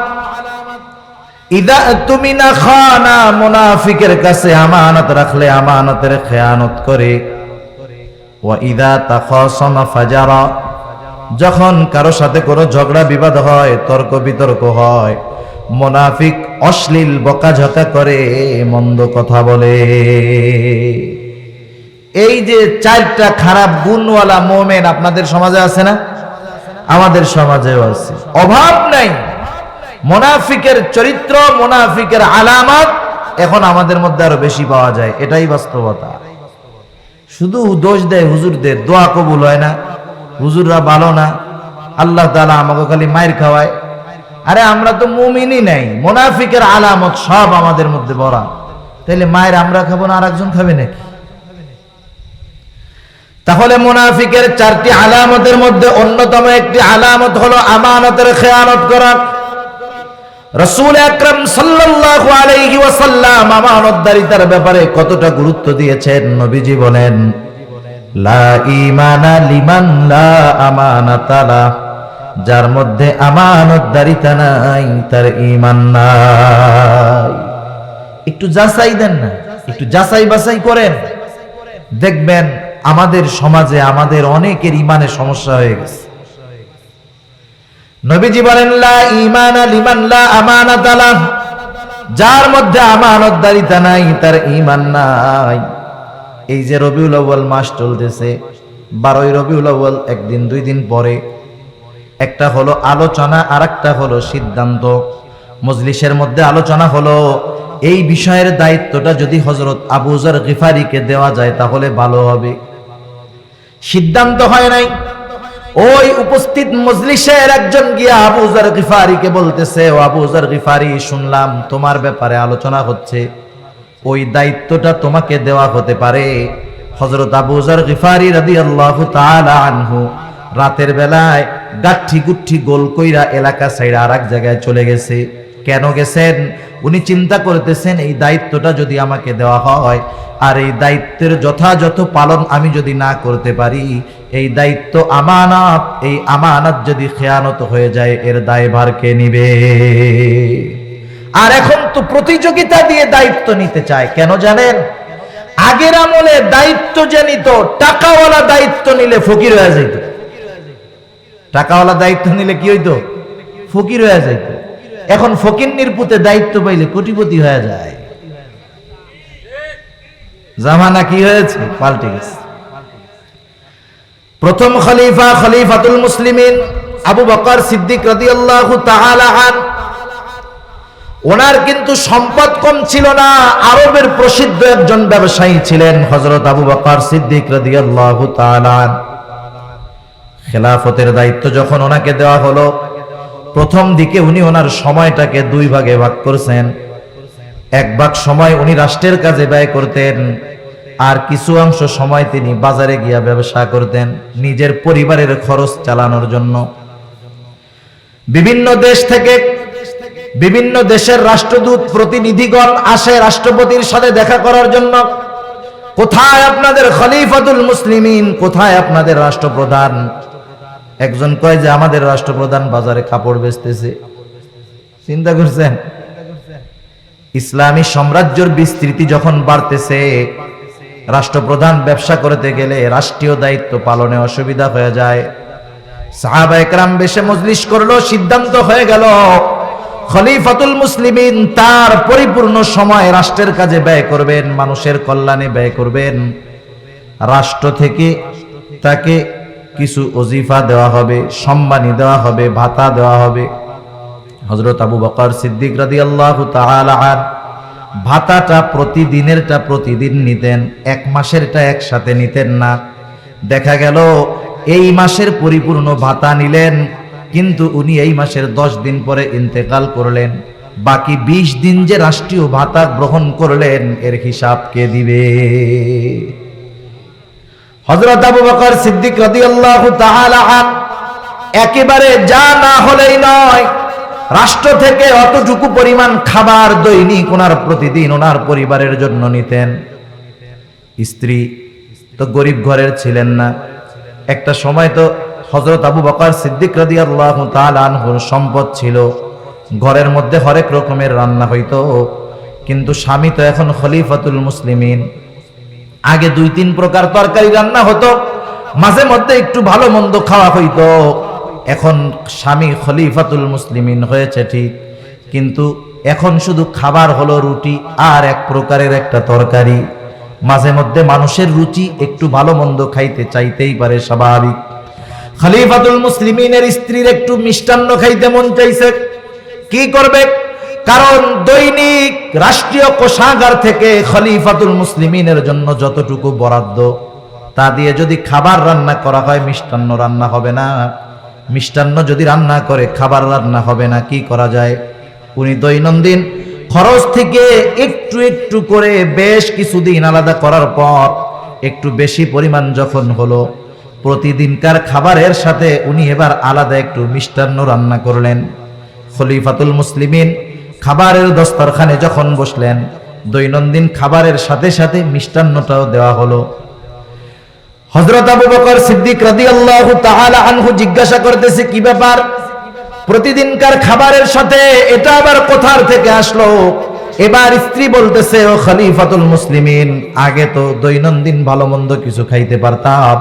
ইদা তুমিনা খানা, মুনাফিকের কাছে আমানত রাখলে আমানতের খেয়ানত করে। ওয়া ইদা তাখাসামা ফাজারা, যখন কারো সাথে কোনো ঝগড়া বিবাদ হয়, তর্ক বিতর্ক হয়, মুনাফিক অশ্লীল বকাঝকা করে, মন্দ কথা বলে। এই যে 4টা খারাপ গুণওয়ালা মুমিন আপনাদের সমাজে আছে না? আমাদের সমাজেও আছে, অভাব নাই। মুনাফিকের চরিত্র, মুনাফিকের আলামত এখন আমাদের মধ্যে আরো বেশি পাওয়া যায়। এটাই বাস্তবতা। শুধু দোষ দেয় হুজুরদের, দোয়া কবুল হয় না, হুজুররা ভালো না, আল্লাহ তাআলা আমাকে খালি মাইর খাওয়ায়। আরে আমরা তো মুমিনই নাই, মুনাফিকের আলামত সব আমাদের মধ্যে ভরা। তাহলে মায়ের আমরা খাবো না, আরেকজন খাবে নাকি? তাহলে মুনাফিকের 4টি আলামতের মধ্যে অন্যতম একটি আলামত হলো আমানতের খেয়ানত করা। রাসূল আকরাম সাল্লাল্লাহু আলাইহি ওয়াসাল্লাম আমানতদারিতার ব্যাপারে কতটা গুরুত্ব দিয়েছেন। নবীজি বলেন লা ঈমানা লিমান লা আমানাতা লা, যার মধ্যে আমানতদারিতা নাই তার ঈমান নাই। একটু যাচাই দেন না, একটু যাচাই বাছাই করেন, দেখবেন আমাদের সমাজে আমাদের অনেকের ঈমানে সমস্যা হয়ে গেছে। নবীজি বলেন লা ঈমানা লিমান লা আমানাতা লা, যার মধ্যে আমানতদারিতা নাই তার ঈমান নাই। এই যে রবিউল আউয়াল মাস চলতেছে, 12ই রবিউল আউয়াল, একদিন 2 দিন পরে একটা হলো আলোচনা, আর একটা হলো সিদ্ধান্ত। মজলিসের মধ্যে আলোচনা হলো এই বিষয়ের দায়িত্বটা যদি হযরত আবু যর গিফারিকে দেওয়া যায় তাহলে ভালো হবে। সিদ্ধান্ত হয় নাই। ওই উপস্থিত মজলিসের একজন গিয়া আবু যর গিফারিকে বলতেছে, ও আবু যর গিফারি, শুনলাম তোমার ব্যাপারে আলোচনা হচ্ছে, ওই দায়িত্বটা তোমাকে দেওয়া হতে পারে। হযরত আবু যর গিফারি রাদিয়াল্লাহু তাআলা আনহু রাতের বেলায় গাঠি গুঠি গোল কইরা এলাকা ছাইরা আরেক জায়গায় চলে গেছে। কেন গেছেন? উনি চিন্তা করতেছেন, এই দায়িত্বটা যদি আমাকে দেওয়া হয় আর এই দায়িত্বের যথাযথ পালন আমি যদি না করতে পারি, এই দায়িত্ব আমানত, এই আমানত যদি খেয়ানত হয়ে যায়, এর দায়ভার কে নিবে? আর এখন তো প্রতিযোগিতা দিয়ে দায়িত্ব নিতে চায়। কেন জানেন? আগের আমলে দায়িত্ব যে নিত, টাকাওয়ালা দায়িত্ব নিলে ফকির হয়ে যেত। টাকাওয়ালা দায়িত্ব নিলে কি হইতো? ফকির হয়ে যেত। এখন ফকিন্নির পুতে দায়িত্ব পাইলে কোটিপতি হয়ে যায়। জামানা কি হয়েছে? পাল্টে গেছে। প্রথম খলিফা, খলিফাতুল মুসলিমিন আবু বকর সিদ্দিক রাদিয়াল্লাহু তাআলা আনহু, ওনার কিন্তু সম্পদ কম ছিল না। আরবের প্রসিদ্ধ একজন ব্যবসায়ী ছিলেন হযরত আবু বকর সিদ্দিক রাদিয়াল্লাহু তাআলা আনহু। খেলাফতের দায়িত্ব যখন ওনাকে দেওয়া হলো, প্রথম দিকে উনি ওনার সময়টাকে দুই ভাগে ভাগ করছেন। এক ভাগ সময় উনি রাষ্ট্রের কাজে ব্যয় করতেন, আর কিছু অংশ সময় তিনি বাজারে গিয়া ব্যবসা করতেন নিজের পরিবারের খরচ চালানোর জন্য। বিভিন্ন দেশ থেকে, বিভিন্ন দেশের রাষ্ট্রদূত প্রতিনিধিগণ আসে রাষ্ট্রপতির সাথে দেখা করার জন্য। কোথায় আপনাদের খলিফাতুল মুসলিমিন? কোথায় আপনাদের রাষ্ট্রপ্রধান? একজন কয় যে আমাদের রাষ্ট্রপ্রধান বাজারে কাপড় বেচতেছে। চিন্তা করছেন? ইসলামী সাম্রাজ্যের বিস্তৃতি যখন বাড়তেছে, রাষ্ট্রপ্রধান ব্যবসা করতে গেলে রাষ্ট্রীয় দায়িত্ব পালনে অসুবিধা হয়ে যায়। সাহাবায়ে কেরাম বেশে মজলিস করলো, সিদ্ধান্ত হয়ে গেল খলিফাতুল মুসলিমিন তার পরিপূর্ণ সময় রাষ্ট্রের কাজে ব্যয় করবেন, মানুষের কল্যাণে ব্যয় করবেন। রাষ্ট্র থেকে তাকে কিছু ওজিফা দেওয়া হবে, সম্মানী দেওয়া হবে, ভাতা দেওয়া হবে। হযরত আবু বকর সিদ্দিক রাদিয়াল্লাহু তাআলা আনহু ভাতাটা প্রতিদিনেরটা প্রতিদিন নিতেন, এক মাসেরটা একসাথে নিতেন না। দেখা গেল এই মাসের পরিপূর্ণ ভাতা নিলেন, কিন্তু উনি এই মাসের 10 দিন পরে ইন্তেকাল করলেন। বাকি 20 দিন যে রাষ্ট্রীয় ভাতা গ্রহণ করলেন, এর হিসাব কে দিবে? হযরত আবু বকর সিদ্দিক রাদিয়াল্লাহু তাআলা আনহু একেবারে যা না হলেই নয়, রাষ্ট্র থেকে অতটুকু পরিমাণ খাবার দৈনিক ওনার প্রতিদিন ওনার পরিবারের জন্য নিতেন। স্ত্রী তো গরিব ঘরের ছিলেন না। একটা সময় তো হযরত আবু বকর সিদ্দিক রাদিয়াল্লাহু তাআলা আনহুর সম্পদ ছিল, ঘরের মধ্যে হরেক রকমের রান্না হইতো। কিন্তু স্বামী তো এখন খলিফাতুল মুসলিমিন। আগে 2-3 প্রকার তরকারি রান্না হতো, মাঝে মধ্যে একটু ভালো মন্দ খাওয়া হইতো। এখন স্বামী খলিফাতুল মুসলিমিন হয়েছে ঠিক, কিন্তু এখন শুধু খাবার হলো রুটি আর এক প্রকারের একটা তরকারি। মাঝে মধ্যে মানুষের রুচি একটু ভালো মন্দ খাইতে চাইতেই পারে, স্বাভাবিক। খলিফাতুল মুসলিমিনের স্ত্রীর একটু মিষ্টান্ন খাইতে মন চাইছে, কি করবে? কারণ দৈনিক রাষ্ট্রীয় কোষাগার থেকে খলিফাতুল মুসলিমিনের জন্য যতটুকু বরাদ্দ, তা দিয়ে যদি খাবার রান্না করা হয়, মিষ্টান্ন রান্না হবে না। মিষ্টান্ন যদি রান্না করে, খাবার রান্না হবে না। কি করা যায়? উনি দৈনন্দিন খরচ থেকে একটু একটু করে বেশ কিছুদিন আলাদা করার পর একটু বেশি পরিমাণ যখন হলো, প্রতিদিনকার খাবারের সাথে উনি এবার আলাদা একটু মিষ্টান্ন রান্না করলেন। খলিফাতুল মুসলিমিন খাবারের দস্তরখানে যখন বসলেন, দৈনন্দিন খাবারের সাথে সাথে মিষ্টান্নটাও দেওয়া হলো। হযরত আবু বকর সিদ্দিক রাদিয়াল্লাহু তাআলা আনহু জিজ্ঞাসা করতেছে, কি ব্যাপার? প্রতিদিনকার খাবারের সাথে এটা আবার কোথার থেকে আসলো? এবার স্ত্রী বলতেছে, ও খলিফাতুল মুসলিমিন, আগে তো দৈনন্দিন ভালো মন্দ কিছু খাইতে পারতাম,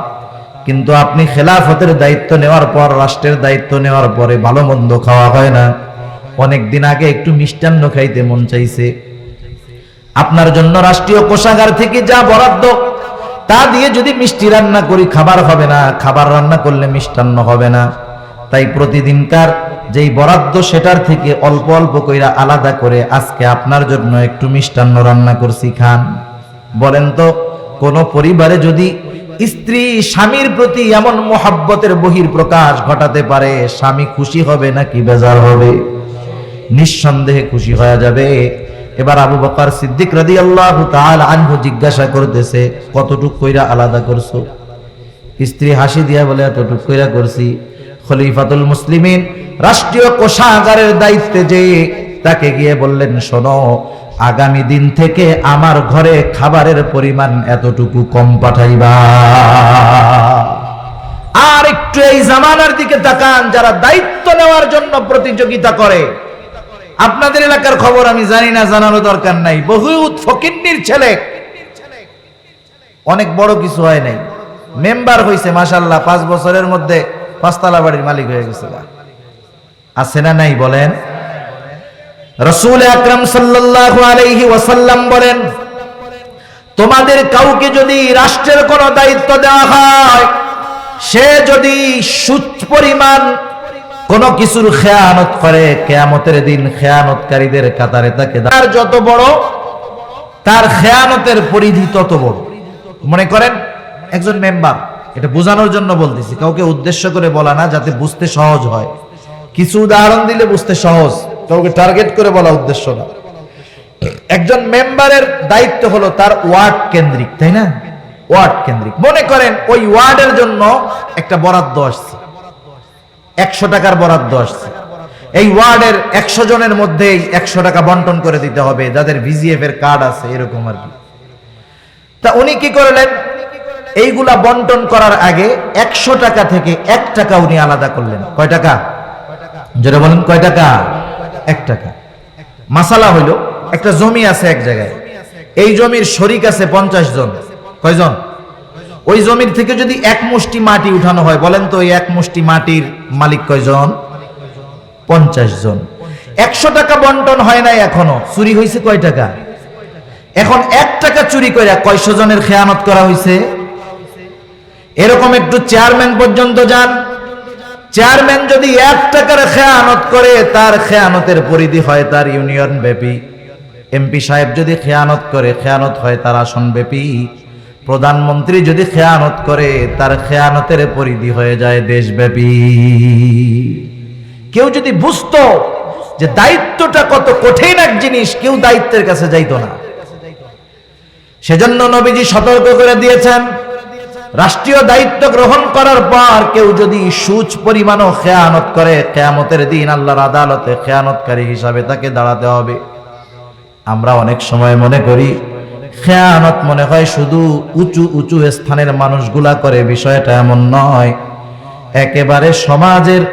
কিন্তু আপনি খেলাফতের দায়িত্ব নেওয়ার পর, রাষ্ট্রের দায়িত্ব নেওয়ার পরে ভালো মন্দ খাওয়া হয় না। অনেকদিন আগে একটু মিষ্টান্ন খাইতে মন চাইছে। আপনার জন্য রাষ্ট্রীয় কোষাগার থেকে যা বরাদ্দ, তা দিয়ে যদি মিষ্টি রান্না করি, খাবার হবে না। খাবার রান্না করলে মিষ্টান্ন হবে না। তাই প্রতিদিনকার যেই বরাদ্দ, সেটার থেকে অল্প অল্প কইরা আলাদা করে আজকে আপনার জন্য একটু মিষ্টান্ন রান্না করছি, খান। বলেন তো, কোন পরিবারে যদি স্ত্রী স্বামীর প্রতি এমন মোহাব্বতের বহিঃপ্রকাশ ঘটাতে পারে, স্বামী খুশি হবে নাকি বেজার হবে? নিঃসন্দেহে খুশি হয়ে যাবে। এবার আবু বকর সিদ্দিক রাদিয়াল্লাহু তাআলা আনহু জিজ্ঞাসা করতেছে, কতটুক কইরা আলাদা করছো? স্ত্রী হাসি দিয়া বলে, এতটুক কইরা করছি। খলিফাতুল মুসলিমিন রাষ্ট্রীয় কোষাগারের দায়িত্বে যে তাকে গিয়ে বললেন, শোনো, আগামী দিন থেকে আমার ঘরে খাবারের পরিমাণ এতটুকু কম পাঠাইবা। আর একটু এই জামানার দিকে তাকান, যারা দায়িত্ব নেওয়ার জন্য প্রতিযোগিতা করে। আপনাদের এলাকার খবর আমি জানি না, জানানো দরকার নাই। বহুত ফকিন্নির ছেলে, অনেক বড় কিছু হয় নাই, মেম্বার হইছে মাশাআল্লাহ, 5 বছরের মধ্যে 5 তলা বাড়ির মালিক হয়ে গেছে। আছে না নাই বলেন? রাসূল আকরাম সাল্লাল্লাহু আলাইহি ওয়াসাল্লাম বলেন, তোমাদের কাউকে যদি রাষ্ট্রের কোনো দায়িত্ব দেওয়া হয়, সে যদি সুদ পরিমাণ কোন কিছুর খেয়ানত করে, কিয়ামতের দিন খেয়ানতকারীদের কাতারে তাকে, তার যত বড় তার খেয়ানতের পরিধি তত বড়। মনে করেন একজন মেম্বার, এটা বোঝানোর জন্য বলতেছি, কাউকে উদ্দেশ্য করে বলা না, যাতে বুঝতে সহজ হয়। কিছু উদাহরণ দিলে বুঝতে সহজ, কাউকে টার্গেট করে বলা উদ্দেশ্য না। একজন মেম্বারের দায়িত্ব হলো তার ওয়ার্ড কেন্দ্রিক, তাই না? ওয়ার্ড কেন্দ্রিক। মনে করেন ওই ওয়ার্ডের জন্য একটা বরাদ্দ আসছে, 100 টাকার বরাদ্দ আসছে। এই ওয়ার্ডের 100 জনের মধ্যেই 100 টাকা বন্টন করে দিতে হবে, যাদের ভিজিএফ এর কার্ড আছে, এরকম আর কি। তা উনি কি করলেন, এইগুলা বন্টন করার আগে 100 টাকা থেকে 1 টাকা উনি আলাদা করলেন। কয় টাকা? যারা বলেন কয় টাকা? 1 টাকা। মাসালা হইল, একটা জমি আছে এক জায়গায়, এই জমির শরিক আছে 50 জন। কয়জন? ওই জমির থেকে যদি 1 মুষ্টি মাটি উঠানো হয়, বলেন তো ওই 1 মুষ্টি মাটির মালিক কয়জন? 50 জন। 100 টাকা বন্টন হয় নাই এখনো, চুরি হয়েছে কয় টাকা? এখন 1 টাকা চুরি করে কয়শো জনের খেয়ানত করা হয়েছে? এরকম একটু চেয়ারম্যান পর্যন্ত যান, চেয়ারম্যান যদি 1 টাকার খেয়ানত করে, তার খেয়ানতের পরিধি হয় তার ইউনিয়ন ব্যাপী। এমপি সাহেব যদি খেয়ানত করে, খেয়ানত হয় তার আসন ব্যাপী। প্রধানমন্ত্রী যদি খেয়ানত করে, তার খেয়ানতের পরিধি হয়ে যায় দেশব্যাপী। কেউ যদি বুঝতো যে দায়িত্বটা কত কঠিন এক জিনিস, কেউ দায়িত্বের কাছে যাইতো না। সেজন্য নবীজি সতর্ক করে দিয়েছেন, রাষ্ট্রীয় দায়িত্ব গ্রহণ করার পর কেউ যদি সুচ পরিমাণও খেয়ানত করে, কিয়ামতের দিন আল্লাহর আদালতে খেয়ানতকারী হিসাবে তাকে দাঁড়াতে হবে। আমরা অনেক সময় মনে করি খেয়ানত মনে হয় শুধু উঁচু উঁচু স্থানের মানুষগুলা করে, বিষয়টা এমন নয়। একেবারে সমাজের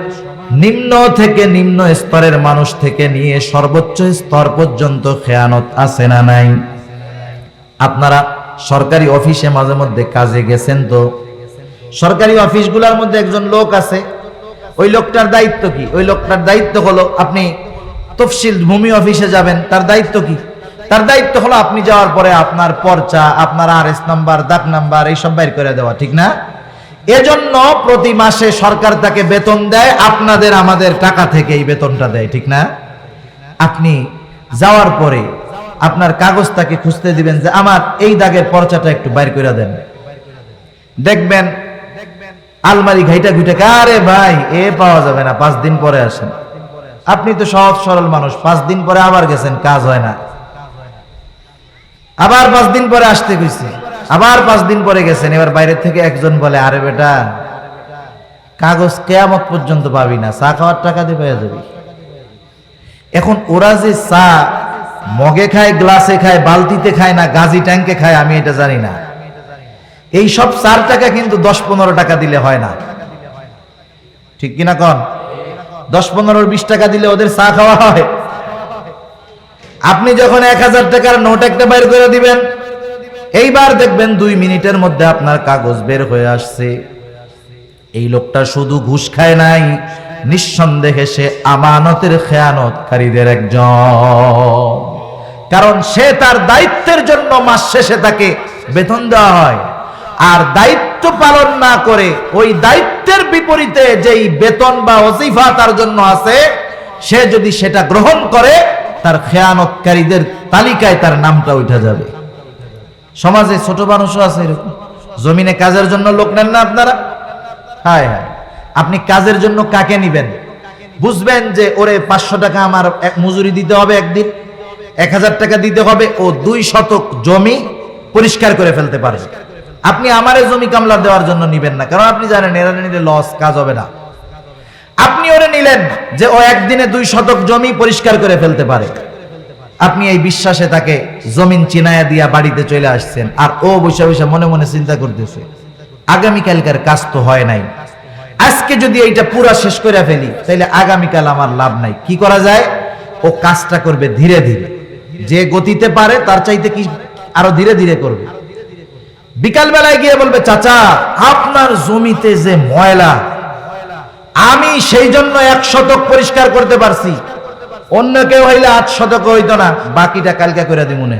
নিম্ন থেকে নিম্ন স্তরের মানুষ থেকে নিয়ে সর্বোচ্চ স্তর পর্যন্ত খেয়ানত আছে না নাই? আপনারা সরকারি অফিসে মাঝে মধ্যে কাজে গেছেন তো, সরকারি অফিসগুলোর মধ্যে একজন লোক আছে, ওই লোকটার দায়িত্ব কি? ওই লোকটার দায়িত্ব হলো, আপনি তফসিল ভূমি অফিসে যাবেন, তার দায়িত্ব কি? তার দায়িত্ব হলো আপনি যাওয়ার পরে আপনার পর্চা, আপনার আরএস নাম্বার, দাগ নাম্বার এইসব বাইর করে দেওয়া, ঠিক না? এজন্য প্রতি মাসে সরকার তাকে বেতন দেয়, আপনাদের আমাদের টাকা থেকে এই বেতনটা দেয়, ঠিক না? আপনি যাওয়ার পরে আপনার কাগজ তাকে খুঁজতে দিবেন যে আমার এই দাগের পর্চাটা একটু বাইর করে দেন। দেখবেন আলমারি ঘাইটা ঘুটে, আরে ভাই এ পাওয়া যাবে না, 5 দিন পরে আসেন। আপনি তো সহজ সরল মানুষ, 5 দিন পরে আবার গেছেন, কাজ হয় না, আবার 5 দিন পরে আসতে কইছে, আবার 5 দিন পরে গেছেন। এবার বাইরে থেকে একজন বলে, আরে বেটা কাগজ কিয়ামত পর্যন্ত পাবি না, চা খাওয়ার টাকা দিয়ে পেয়ে যাবি। এখন ওরা যে চা মগে খায়, গ্লাসে খায়, বালতিতে খায় না গাজি ট্যাঙ্কে খায়, আমি এটা জানি না। এই সব 4 টাকা কিন্তু 10-15 টাকা দিলে হয় না, ঠিক কিনা কন? 10-15-20 টাকা দিলে ওদের চা খাওয়া হয়। আপনি যখন 1000 টাকার নোট একটা বের করে দিবেন, এইবার দেখবেন 2 মিনিটের মধ্যে আপনার কাগজ বের হয়ে আসছে। এই লোকটা শুধু ঘুষ খায় নাই, নিঃসন্দেহে সে আমানতের খেয়ানতকারীদের একজন। কারণ সে তার দায়িত্বের জন্য মাস শেষে তাকে বেতন দেওয়া হয়, আর দায়িত্ব পালন না করে ওই দায়িত্বের বিপরীতে যেই বেতন বা ওজিফা তার জন্য আছে, সে যদি সেটা গ্রহণ করে, তার খেয়ানতকারীদের তালিকায় তার নামটা উঠে যাবে। সমাজে ছোট মানুষও আছে এরকম, জমিনে কাজের জন্য লোক নেন না আপনারা? হায় হায়, আপনি কাজের জন্য কাকে নিবেন? বুঝবেন যে ওরে 500 টাকা আমার মজুরি দিতে হবে, একদিন 1000 টাকা দিতে হবে, ও 2 শতক জমি পরিষ্কার করে ফেলতে পারে। আপনি আমারে জমি কামলা দেওয়ার জন্য নিবেন না, কারণ আপনি জানেন এরা নিলে লস, কাজ হবে না। আপনি ওরে নিলেন যে ও একদিনে 2 শতক জমি পরিষ্কার করে ফেলতে পারে। আপনি এই বিশ্বাসে তাকে জমিন চিনায়া দিয়া বাড়িতে চলে আসছেন, আর ও বসে বসে মনে মনে চিন্তা করতেছে আগামীকালকার কাজ তো হয় নাই, আজকে যদি এইটা পুরা শেষ করে ফেলি তাহলে আগামীকাল আমার লাভ নাই। কি করা যায়? ও কাজটা করবে ধীরে ধীরে, যে গতিতে পারে তার চাইতে কি আরো ধীরে ধীরে করবে। বিকাল বেলায় গিয়ে বলবে, চাচা আপনার জমিতে যে ময়লা, আমি সেই জন্য 1 শতক পরিষ্কার করতে পারছি, অন্য কেউ হইলে 8 শতক হইতো না, বাকিটা কালকে করে দিমুনে।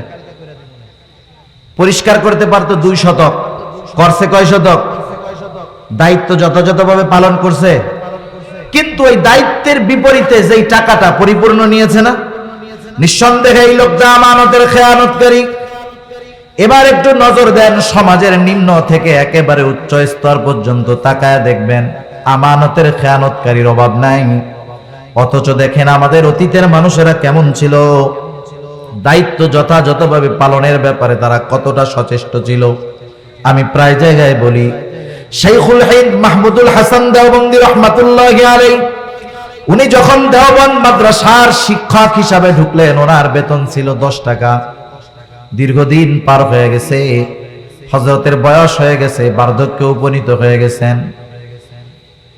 পরিষ্কার করতে পারতো 2 শতক, করছে কয় শতক? দায়িত্ব যথাযথভাবে পালন করছে, কিন্তু ওই দায়িত্বের বিপরীতে যেই টাকাটা পরিপূর্ণ নিয়েছে না, নিঃসন্দেহে এই লোকটা আমানতের খেয়ানতকারী। এবার একটু নজর দেন, সমাজের নিম্ন থেকে একেবারে উচ্চ স্তর পর্যন্ত তাকায় দেখবেন আমানতের খেয়ানতকারীর অভাব নাই। অথচ দেখেন আমাদের অতীতের মানুষেরা কেমন ছিল, দায়িত্ব যথাযথভাবে পালনের ব্যাপারে তারা কতটা সচেষ্ট ছিল। আমি প্রায় জায়গায় বলি, শাইখুল হিন্দ মাহমুদুল হাসান দেওবন্দি রহমাতুল্লাহি আলাইহি, উনি যখন দেওবন্দ মাদ্রাসার শিক্ষক হিসাবে ঢুকলেন, ওনার বেতন ছিল 10 টাকা। দীর্ঘদিন পার হয়ে গেছে, হযরতের বয়স হয়ে গেছে, বার্ধক্যে উপনীত হয়ে গেছেন।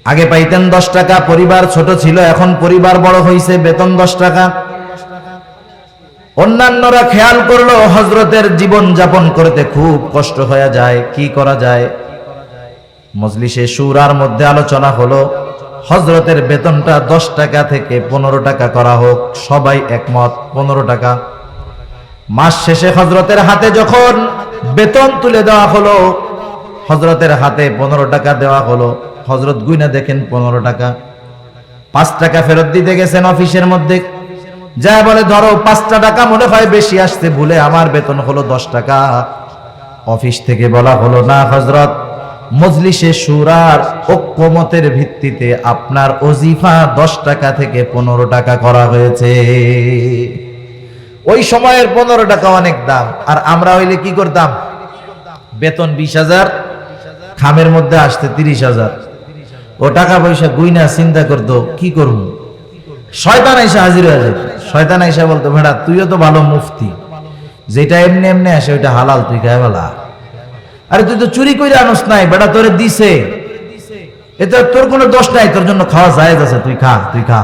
আগে পাইতেন 10 টাকা, পরিবার ছোট ছিল, এখন পরিবার বড় হয়েছে, বেতন 10 টাকা। অন্যান্যরা খেয়াল করলো হযরতের জীবন যাপন করতে খুব কষ্ট হয়ে যায়, কি করা যায়? মজলিসে শুরার মধ্যে আলোচনা হলো হযরতের বেতনটা 10 টাকা থেকে 15 টাকা করা হোক। সবাই একমত 15 টাকা। মাস শেষে হযরতের হাতে যখন বেতন তুলে দেওয়া হলো, হযরতের হাতে 15 টাকা দেওয়া হলো। হযরত গুইনা দেখেন 15 টাকা। 5 টাকা ফেরত দিতে গেছেন অফিসের মধ্যে, যা বলে ধরো 5টা টাকা মনে হয় বেশি আসছে, ভুলে আমার বেতন হলো 10 টাকা। অফিস থেকে বলা হলো, না হযরত, মজলিসে শুরার ঐক্যমতের ভিত্তিতে আপনার ওজিফা 10 টাকা থেকে 15 টাকা করা হয়েছে। ওই সময়ের 15 টাকা অনেক দাম। আর আমরা হইলে কি করতাম? বেতন 20,000, খামের মধ্যে আসতে 30,000। ও টাকা পয়সা গুইনা চিন্তা করতো কি করবো। শয়তান আইসা হাজির হয়ে যেত। শয়তান আইসা বলতো, ভেড়া তুইও তো ভালো মুফতি, যেটা এমনি এমনি আসে ওইটা হালাল, তুই খায় বলা। আরে তুই তো চুরি করে আনস নাই, বেটা তোরে দিছে, এতে তোর কোনো দোষ নাই, তোর জন্য খাওয়া জায়েজ আছে, তুই খা, তুই খা।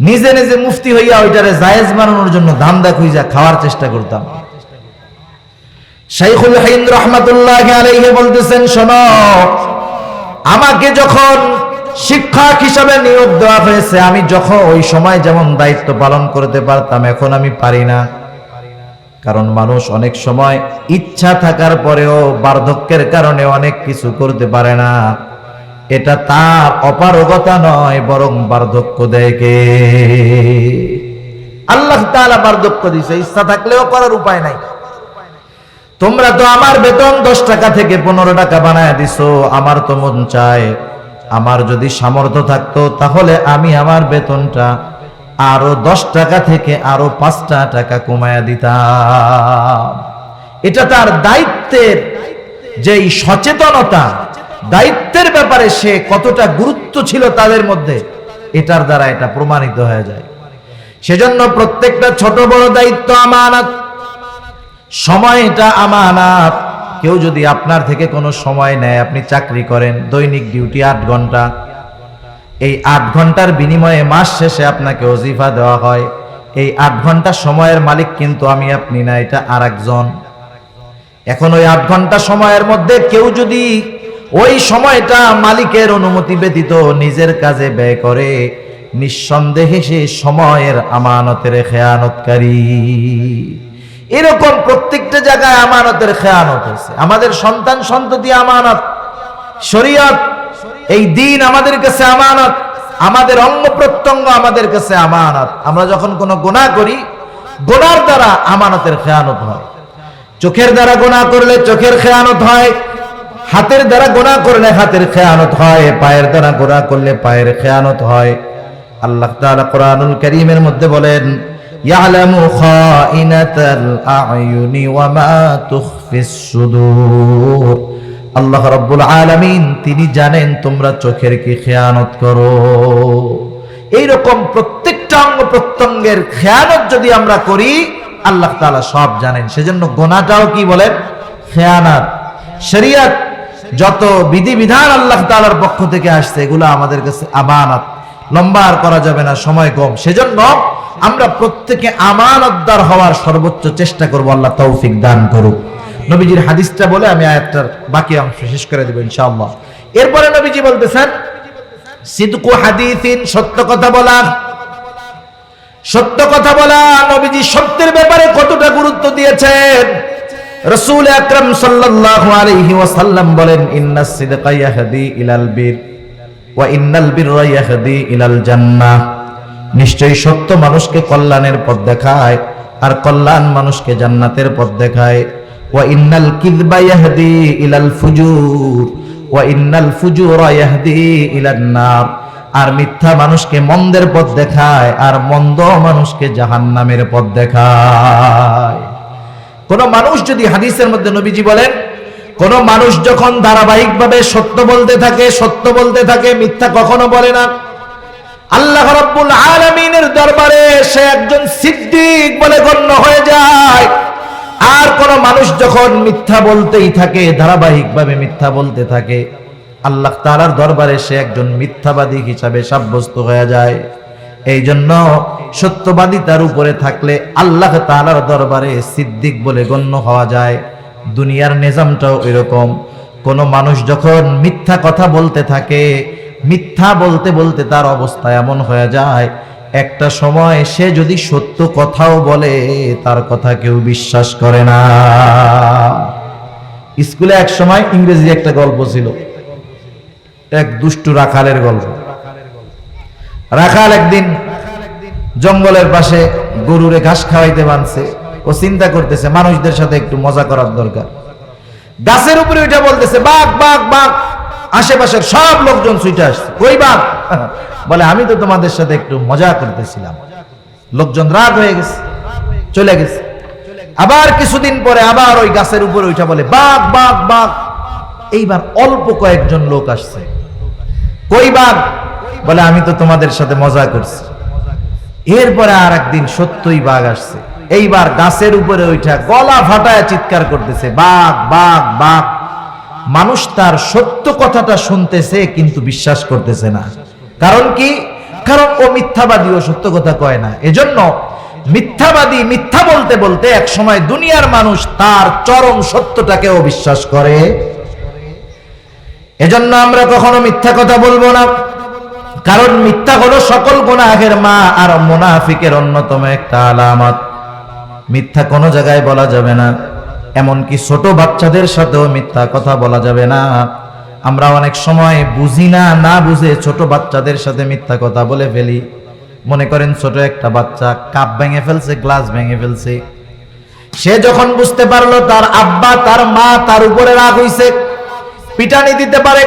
নিজে নিজে মুফতি হইয়া ওইটারে জায়েজ বানানোর জন্য ধান্দা খুঁজা খাওয়ার চেষ্টা করতাম। শাইখুল হিন্দ রাহমাতুল্লাহি আলাইহি বলতেছেন, শোনো, আমাকে যখন শিক্ষক হিসাবে নিয়োগ দেওয়া হয়েছে, আমি যখন ওই সময় যেমন দায়িত্ব পালন করতে পারতাম, এখন আমি পারি না। কারণ মানুষ অনেক সময় ইচ্ছা থাকার পরেও বার্ধক্যের কারণে অনেক কিছু করতে পারে না। এটা তার অপারগতা নয়, বরং বার্ধক্য দেয় কে? আল্লাহ তাআলা বার্ধক্য দিয়েছে, ইচ্ছা থাকলেও করার উপায় নাই। তোমরা তো আমার বেতন 10 টাকা থেকে 15 টাকা বানায় দিছো। আমার তো মন চায়, আমার যদি সামর্থ্য থাকতো তাহলে আমি আমার বেতনটা আরো 10 টাকা থেকে আরো 5টা টাকা কমায়া দিতাম। এটা তার দায়িত্বের যেই সচেতনতা, দায়িত্বের ব্যাপারে সে কতটা গুরুত্ব ছিল তাদের মধ্যে, এটার দ্বারা এটা প্রমাণিত হয়ে যায়। সেজন্য প্রত্যেকটা ছোট বড় দায়িত্ব আমানত। সময়টা আমানত। কেউ যদি আপনার থেকে কোনো সময় নেয়, আপনি চাকরি করেন, দৈনিক ডিউটি 8 ঘন্টা, এই 8 ঘন্টার বিনিময়ে মাস শেষে আপনাকে ওজিফা দেওয়া হয়। এই 8 ঘন্টা সময়ের মালিক কিন্তু আমি আপনি না, এটা আরেকজন। এখন ওই 8 ঘন্টা সময়ের মধ্যে কেউ যদি ওই সময়টা মালিকের অনুমতি ব্যতীত নিজের কাজে ব্যয় করে, নিঃসন্দেহে সে সময়ের আমানতের খেয়ানতকারী। এরকম প্রত্যেকটা জায়গায় আমানতের খেয়ানত আছে। আমাদের সন্তান সন্ততি আমানত, শরীয়ত, এই দিন আমাদের কাছে আমানত, আমাদের অঙ্গ প্রত্যঙ্গ আমাদের কাছে আমানত। আমরা যখন কোনো গুনাহ করি, গুনার দ্বারা আমানতের খেয়ানত হয়। চোখের দ্বারা গুনাহ করলে চোখের খেয়ানত হয়, হাতের দ্বারা গুনাহ করলে হাতের খেয়ানত হয়, পায়ের দ্বারা গুনাহ করলে পায়ের খেয়ানত হয়। আল্লাহ তাআলা কোরআনুল কারীমের মধ্যে বলেন, ইয়ালামু খাইনাতাল আ'য়ুনি ওয়া মা তুখফিস সুদূর। আল্লাহ রাব্বুল আলামিন তিনি জানেন তোমরা চোখের কি খেয়ানত করো। এইরকম প্রত্যেকটা অঙ্গ প্রত্যঙ্গের খেয়ানত যদি আমরা করি, আল্লাহ তাআলা সব জানেন। সেজন্য গুনাহটাও কি বলেন? খেয়ানত। শরীয়ত যত বিধিবিধান আল্লাহ তাআলার পক্ষ থেকে আসছে, এগুলো আমাদের কাছে আমানত, লম্বা আর করা যাবে না, সময় কম। সেজন্য আমরা প্রত্যেকে আমানতদার হওয়ার সর্বোচ্চ চেষ্টা করব। আল্লাহ তৌফিক দান করুক। নবীজির হাদিসটা বলে আমি আয়াতটার বাকি অংশ শেষ করে দেব ইনশাআল্লাহ। এরপরে নবীজি বলতেছেন, সিদকু হাদিসিন, সত্য কথা বলা। সত্য কথা বলা, নবীজি সত্যের ব্যাপারে কতটা গুরুত্ব দিয়েছেন। রাসূল আকরাম সাল্লাল্লাহু আলাইহি ওয়াসাল্লাম বলেন, ইন্নাস সিদকা ইয়াহদি ইলাল বির ওয়া ইন্নাল বিররা ইয়াহদি ইলাল জান্নাহ। নিশ্চয়ই সত্য মানুষকে কল্যাণের পথ দেখায়, আর কল্যাণ মানুষকে জান্নাতের পথ দেখায়। ওয়া ইন্নাল কিযবা ইয়াহদি ইলাল ফুজুর ওয়া ইন্নাল ফুজুরা ইয়াহদি ইলান নার। আর মিথ্যা মানুষকে মন্দের পথ দেখায়, আর মন্দ মানুষকে জাহান্নামের পথ দেখায়। কোন মানুষ যদি, হাদিসের মধ্যে নবীজি বলেন, কোন মানুষ যখন ধারাবাহিকভাবে সত্য বলতে থাকে, সত্য বলতে থাকে, মিথ্যা কখনো বলে না, আল্লাহ রাব্বুল আলামিনের দরবারে সে একজন সিদ্দিক বলে গণ্য হয়ে যায়। আর কোন মানুষ যখন মিথ্যা বলতেই থাকে, ধারাবাহিকভাবে মিথ্যা বলতে থাকে, আল্লাহ তাআলার দরবারে সে একজন মিথ্যাবাদী হিসাবে সাব্যস্ত হয়ে যায়। এই জন্য সত্যবাদী তার উপরে থাকলে আল্লাহ তাআলার দরবারে সিদ্দিক বলে গণ্য হওয়া যায়। দুনিয়ার নিজামটাও এরকম। কোন মানুষ যখন মিথ্যা কথা বলতে থাকে, মিথ্যা বলতে বলতে তার অবস্থা এমন হয়ে যায়, একটা সময় সে যদি সত্য কথাও বলে, তার কথা কেউ বিশ্বাস করে না। স্কুলে এক সময় ইংরেজি একটা গল্প ছিল, এক দুষ্টু রাখালের গল্প। রাখাল একদিন জঙ্গলের পাশে গরুরে ঘাস খাওয়াইতে বানছে। ও চিন্তা করতেছে মানুষদের সাথে একটু মজা করার দরকার। গাছের উপরে উঠে বলতেছে, বাঘ বাঘ বাঘ। আশেপাশের সব লোকজন ছুটে আসছে, কই বাঘ? বলে, আমি তো তোমাদের সাথে একটু মজা করতেছিলাম। লোকজন রাগ হয়ে গেছে, চলে গেছে। আবার কিছুদিন পরে আবার ওই গাছের উপরে উঠে বলে, বাঘ বাঘ বাঘ। এইবার অল্প কয়েকজন লোক আসছে, কই বাঘ? বলে, আমি তো তোমাদের সাথে মজা করছি। এরপরে আর একদিন সত্যই বাঘ আসছে। এইবার গাছের উপরে উঠা গলা ফাটায় চিৎকার করতেছে, বাঘ বাঘ বাঘ। মানুষ তার সত্য কথাটা শুনতেছে কিন্তু বিশ্বাস করতেছে না। কারণ কি? কারণ ও মিথ্যাবাদী, ও সত্য কথা কয় না। এজন্য মিথ্যাবাদী মিথ্যা বলতে বলতে এক সময় দুনিয়ার মানুষ তার চরম সত্যটাকেও বিশ্বাস করে। এজন্য আমরা কখনো মিথ্যা কথা বলবো না, কারণ মিথ্যা হলো সকল গুনাহের মা আর মুনাফিকের অন্যতম একটা আলামত। মিথ্যা কোনো জায়গায় বলা যাবে না, এমনকি ছোট বাচ্চাদের সাথেও মিথ্যা কথা বলা যাবে না। আমরা অনেক সময় বুঝি না, না বুঝে ছোট বাচ্চাদের সাথে মিথ্যা কথা বলে ফেলি। মনে করেন ছোট একটা বাচ্চা কাপ ভেঙে ফেলছে, গ্লাস ভেঙে ফেলছে। সে যখন বুঝতে পারলো তার আব্বা তার মা তার উপরে রাগ হইছে, পিটানি দিতে পারে,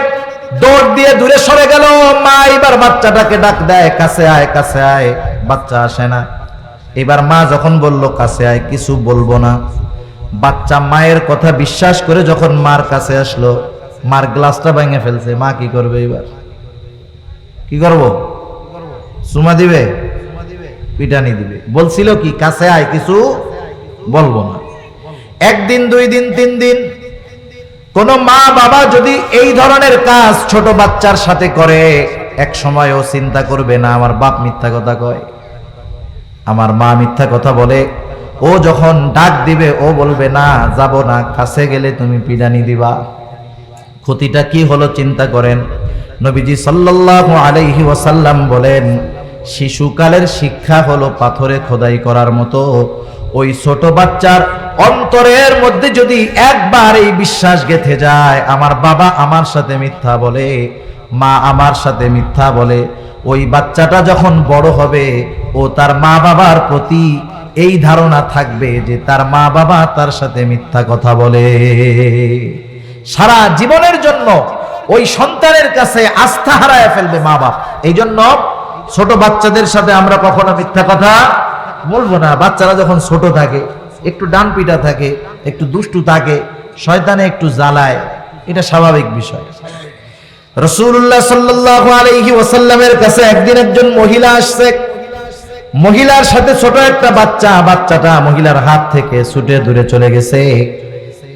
দৌড় দিয়ে দূরে সরে গেল। মা এবার বাচ্চাটাকে ডাক দেয়, কাছে আয় কাছে আয়। বাচ্চা আসে না। এবার মা যখন বলল কাছে আয়, কিছু বলবো না। বাচ্চা মায়ের কথা বিশ্বাস করে যখন মার কাছে আসলো, মার গ্লাসটা ভেঙে ফেলছে। মা কি করবে? এবার কি করবো? চুমা দিবে, পিটানি দিবে। বলছিল কি কাছে আয়, কিছু বলবো না। একদিন, দুই দিন, তিন দিন, কোন মা বাবা যদি এই ধরনের কাজ ছোট বাচ্চার সাথে করে, এক সময় ও চিন্তা করবে না আমার বাপ মিথ্যা কথা কয়, আমার মা মিথ্যা কথা বলে। ও যখন ডাক দিবে ও বলবে না যাব না, কাছে গেলে তুমি পিটানি দিবা। ক্ষতিটা কি হলো চিন্তা করেন। নবীজি সাল্লাল্লাহু আলাইহি ওয়াসাল্লাম বলেন, শিশুকালের শিক্ষা হলো পাথরে খোদাই করার মতো। ওই ছোট বাচ্চার অন্তরের মধ্যে যদি একবার এই বিশ্বাস গেঁথে যায়, আমার বাবা আমার সাথে মিথ্যা বলে, মা আমার সাথে মিথ্যা বলে, ওই বাচ্চাটা যখন বড় হবে ও তার মা বাবার প্রতি এই ধারণা থাকবে যে তার মা বাবা তার সাথে মিথ্যা কথা বলে। সারা জীবনের জন্য ওই সন্তানের কাছে আস্থা হারায় ফেলবে মা বাপ। এই জন্য ছোট বাচ্চাদের সাথে আমরা কখনো মিথ্যা কথা বলবো না। বাচ্চারা যখন ছোট থাকে, একটু ডান পিটা থাকে, একটু দুষ্টু থাকে, শয়তানে একটু জ্বালায়, এটা স্বাভাবিক বিষয়। রাসূলুল্লাহ সাল্লাল্লাহু আলাইহি ওয়াসাল্লামের কাছে একদিন একজন মহিলা আসছে। মহিলার সাথে ছোট একটা বাচ্চা, বাচ্চাটা মহিলার হাত থেকে ছুটে দূরে চলে গেছে।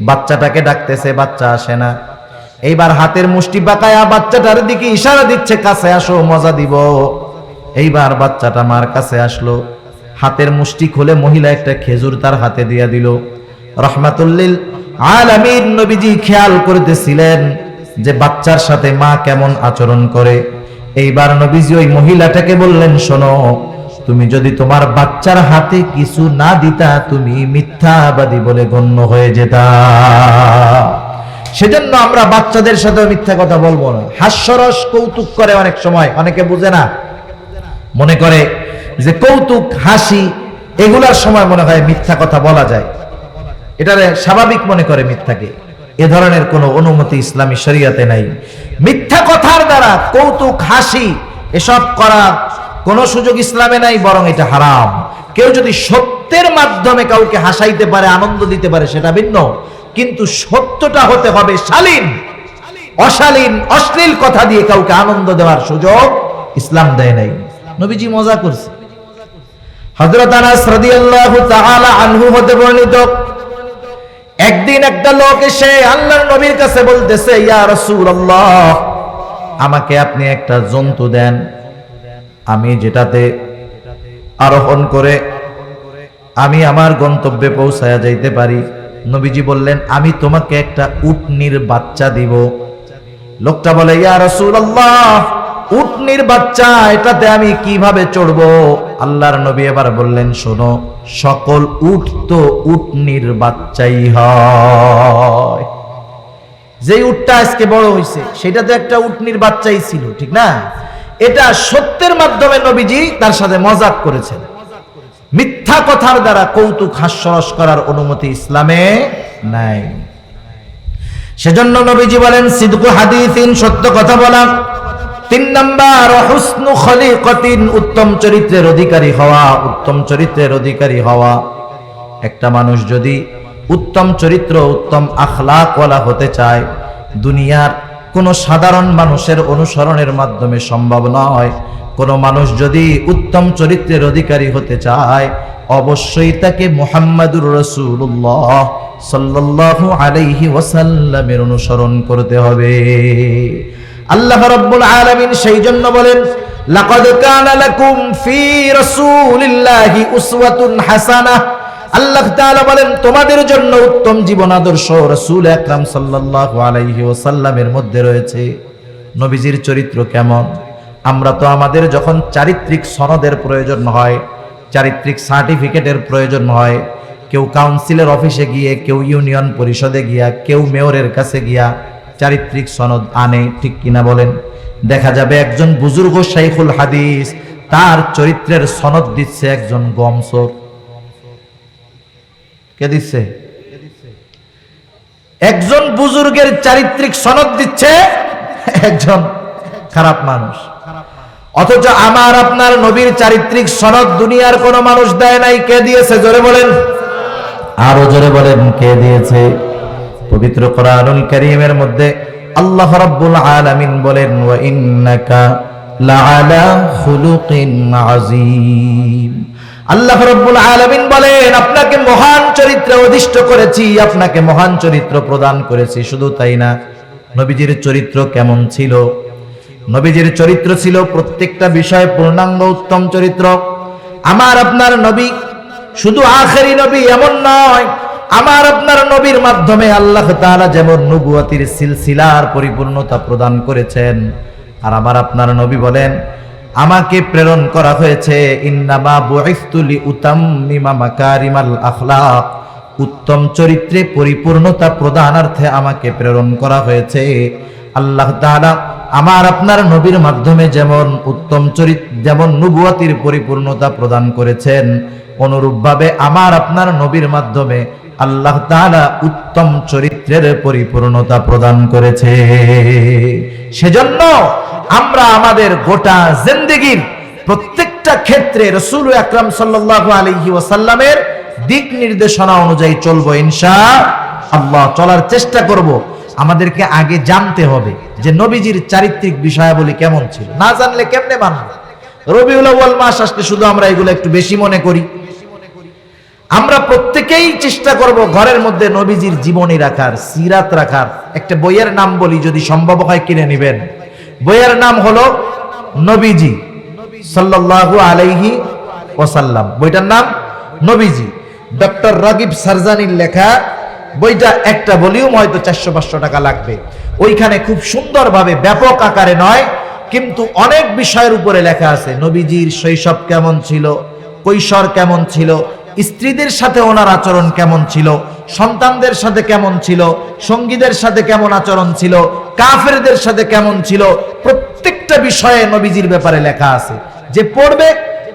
বাচ্চাটাকে ডাকতেছে, বাচ্চা আসে না। এইবার হাতের মুষ্টি বাঁকায়া বাচ্চাটার দিকে ইশারা দিচ্ছে, কাছে আসো, মজা দিব। এইবার বাচ্চাটা মার কাছে আসলো, হাতের মুষ্টি খুলে মহিলা একটা খেজুর তার হাতে দিয়া দিল। রাহমাতুল লিল আলামিন নবীজি খেয়াল করতেছিলেন যে বাচ্চার সাথে মা কেমন আচরণ করে। এইবার নবীজি ওই মহিলাটাকে বললেন, শোনো, তুমি যদি তোমার বাচ্চার হাতে কিছু না দিতা, তুমি মিথ্যাবাদী বলে গণ্য হয়ে যেতা। সেজন্য আমরা বাচ্চাদের সাথে মিথ্যা কথা বলবো না। হাস্যরস কৌতুক করে অনেক সময়, অনেকে বুঝে না, মনে করে যে কৌতুক হাসি এগুলার সময় মনে হয় মিথ্যা কথা বলা যায়, এটারে স্বাভাবিক মনে করে মিথ্যাকে। এ ধরনের কোনো অনুমতি ইসলামী শরীয়তে নাই। মিথ্যা কথার দ্বারা কৌতুক হাসি এসব করা কোনো সুযোগ ইসলামে নাই, বরং এটা হারাম। কেউ যদি সত্যের মাধ্যমে কাউকে হাসাইতে পারে, আনন্দ দিতে পারে, সেটা ভিন্ন, কিন্তু সত্যটা হতে হবে শালীন। অশালীন অশ্লীল কথা দিয়ে কাউকে আনন্দ দেওয়ার সুযোগ ইসলাম দেয় নাই। নবীজি মজা করছে। হযরত আনাস রাদিয়াল্লাহু তাআলা আনহু হতে বর্ণিত, একদিন একটা লোক এসে আল্লাহর নবীর কাছে বলতেছে, ইয়া রাসূলুল্লাহ, আমাকে আপনি একটা জন্তু দেন, আমি যেটাতে আরোহণ করে আমি আমার গন্তব্যে পৌঁছায়া যাইতে পারি। নবীজি বললেন, আমি তোমাকে একটা উটনির বাচ্চা দিব। লোকটা বলে, ইয়া রাসূলুল্লাহ, উটনির বাচ্চা, এটাতে আমি কিভাবে চড়বো? আল্লাহর নবী এবার বললেন, শোনো, সকল উট তো উটনির বাচ্চাই হয়। যে উটটা আজকে বড় হয়েছে সেটা তো একটা উটনির বাচ্চাই ছিল, ঠিক না? এটা সত্যের মাধ্যমে নবীজি তার সাথে মজাক করেছেন। মিথ্যা কথার দ্বারা কৌতুক হাস্যরস করার অনুমতি ইসলামে নাই। সেজন্য নবীজি বলেন, সিদকু হাদিসিন, সত্য কথা বলা। 3 নাম্বার, হুসনু খলিকাতিন, উত্তম চরিত্রের অধিকারী হওয়া। উত্তম চরিত্রের অধিকারী হওয়া, একটা মানুষ যদি উত্তম চরিত্র, উত্তম আখলাকওয়ালা হতে চায়, দুনিয়ার কোনো সাধারণ মানুষের অনুসরণের মাধ্যমে সম্ভব নয়। কোনো মানুষ যদি উত্তম চরিত্রের অধিকারী হতে চায়, অবশ্যই তাকে মুহাম্মাদুর রাসূলুল্লাহ সাল্লাল্লাহু আলাইহি ওয়াসাল্লামের অনুসরণ করতে হবে। আল্লাহ রাব্বুল আলামিন সেই জন্য বলেন, লাকাদ কানা লাকুম ফি রাসূলিল্লাহি উসওয়াতুন হাসানাহ। আল্লাহ তাআলা বলেন, তোমাদের জন্য উত্তম জীবন আদর্শ রাসূল আকরাম সাল্লাল্লাহু আলাইহি ওয়াসাল্লামের মধ্যে রয়েছে। নবীজির চরিত্র কেমন? আমরা তো আমাদের যখন চারিত্রিক সনদের প্রয়োজন হয়, চারিত্রিক সার্টিফিকেটের প্রয়োজন হয়, কেউ কাউন্সিলের অফিসে গিয়ে, কেউ ইউনিয়ন পরিষদে গিয়া, কেউ মেয়রের কাছে গিয়া চারিত্রিক সনদ আনে, ঠিক কিনা বলেন? দেখা যাবে একজন বুজুর্গ শাইখুল হাদিস তার চরিত্রের সনদ দিচ্ছে একজন গমসর। কে দিচ্ছে? একজন বুজুর্গের চারিত্রিক সনদ দিচ্ছে একজন খারাপ মানুষ। অথচ আমার আপনার নবীর চারিত্রিক সনদ দুনিয়ার কোন মানুষ দেয় নাই। কে দিয়েছে? জোরে বলেন, আরো জোরে বলেন, কে দিয়েছে? পবিত্র কোরআনুল কারীমের মধ্যে আল্লাহ রাব্বুল আলামিন বলেন, ওয়া ইন্নাকা লাআলা খুলুকিন আযীম। আল্লাহ রাব্বুল আলামিন বলেন, আপনাকে মহান চরিত্রে অধিষ্ঠ করেছি, আপনাকে মহান চরিত্র প্রদান করেছি। শুধু তাই না, নবীজির চরিত্র কেমন ছিল? নবীজির চরিত্র ছিল প্রত্যেকটা বিষয়ে পূর্ণাঙ্গ উত্তম চরিত্র। আমার আপনার নবী শুধু আখেরি নবী এমন নয়, আমার আপনার নবীর মাধ্যমে আল্লাহ তাআলা যেমন নবুয়তির সিলসিলার পরিপূর্ণতা প্রদান করেছেন, আর আমার আপনার নবী বলেন, আমাকে প্রেরণ করা হয়েছে ইন্নামা বুইসতু লিউতাম্মিমা মাকারিমাল আখলাক, উত্তম চরিত্রে পরিপূর্ণতা প্রদানার্থে আমাকে প্রেরণ করা হয়েছে। আল্লাহ তাআলা আমার আপনার নবীর মাধ্যমে যেমন উত্তম চরিত্র, যেমন নবুয়তির পরিপূর্ণতা প্রদান করেছেন, অনুরূপভাবে আমার আপনার নবীর মাধ্যমে আল্লাহ তাআলা উত্তম চরিত্রের পরিপূর্ণতা প্রদান করেছে। সেজন্য আমরা আমাদের গোটা জিন্দেগীর প্রত্যেকটা ক্ষেত্রে রাসূল আকরাম সাল্লাল্লাহু আলাইহি ওয়াসাল্লামের দিক নির্দেশনা অনুযায়ী চলবো ইনশাআল্লাহ। চলার চেষ্টা করব। আমাদেরকে আগে জানতে হবে যে নবীজির চারিত্রিক বিষয়াবলী কেমন ছিল। না জানলে কেমনে মানব? রবিউল আউয়াল মাস আসলে শুধু আমরা এগুলো একটু বেশি মনে করি। আমরা প্রত্যেকেই চেষ্টা করব ঘরের মধ্যে নবীজির জীবনী রাখার, সিরাত রাখার। একটা বইয়ের নাম বলি, যদি সম্ভব হয় কিনে নেবেন। বইয়ের নাম হলো নবীজি সাল্লাল্লাহু আলাইহি ওয়াসাল্লাম। বইটার নাম নবীজি, ডক্টর রাগিব সারজানির লেখা। বইটা একটা ভলিউম হয়তো 400-500 টাকা লাগবে। ওইখানে খুব সুন্দরভাবে, ব্যাপক আকারে নয় কিন্তু অনেক বিষয়ের উপরে লেখা আছে। নবীজির শৈশব কেমন ছিল, কৈশোর কেমন ছিল, স্ত্রীদের সাথে ওনার আচরণ কেমন ছিল, সন্তানদের সাথে কেমন ছিল, সঙ্গীদের সাথে কেমন আচরণ ছিল, কাফেরদের সাথে কেমন ছিল, প্রত্যেকটা বিষয়ে নবীজির ব্যাপারে লেখা আছে। যে পড়বে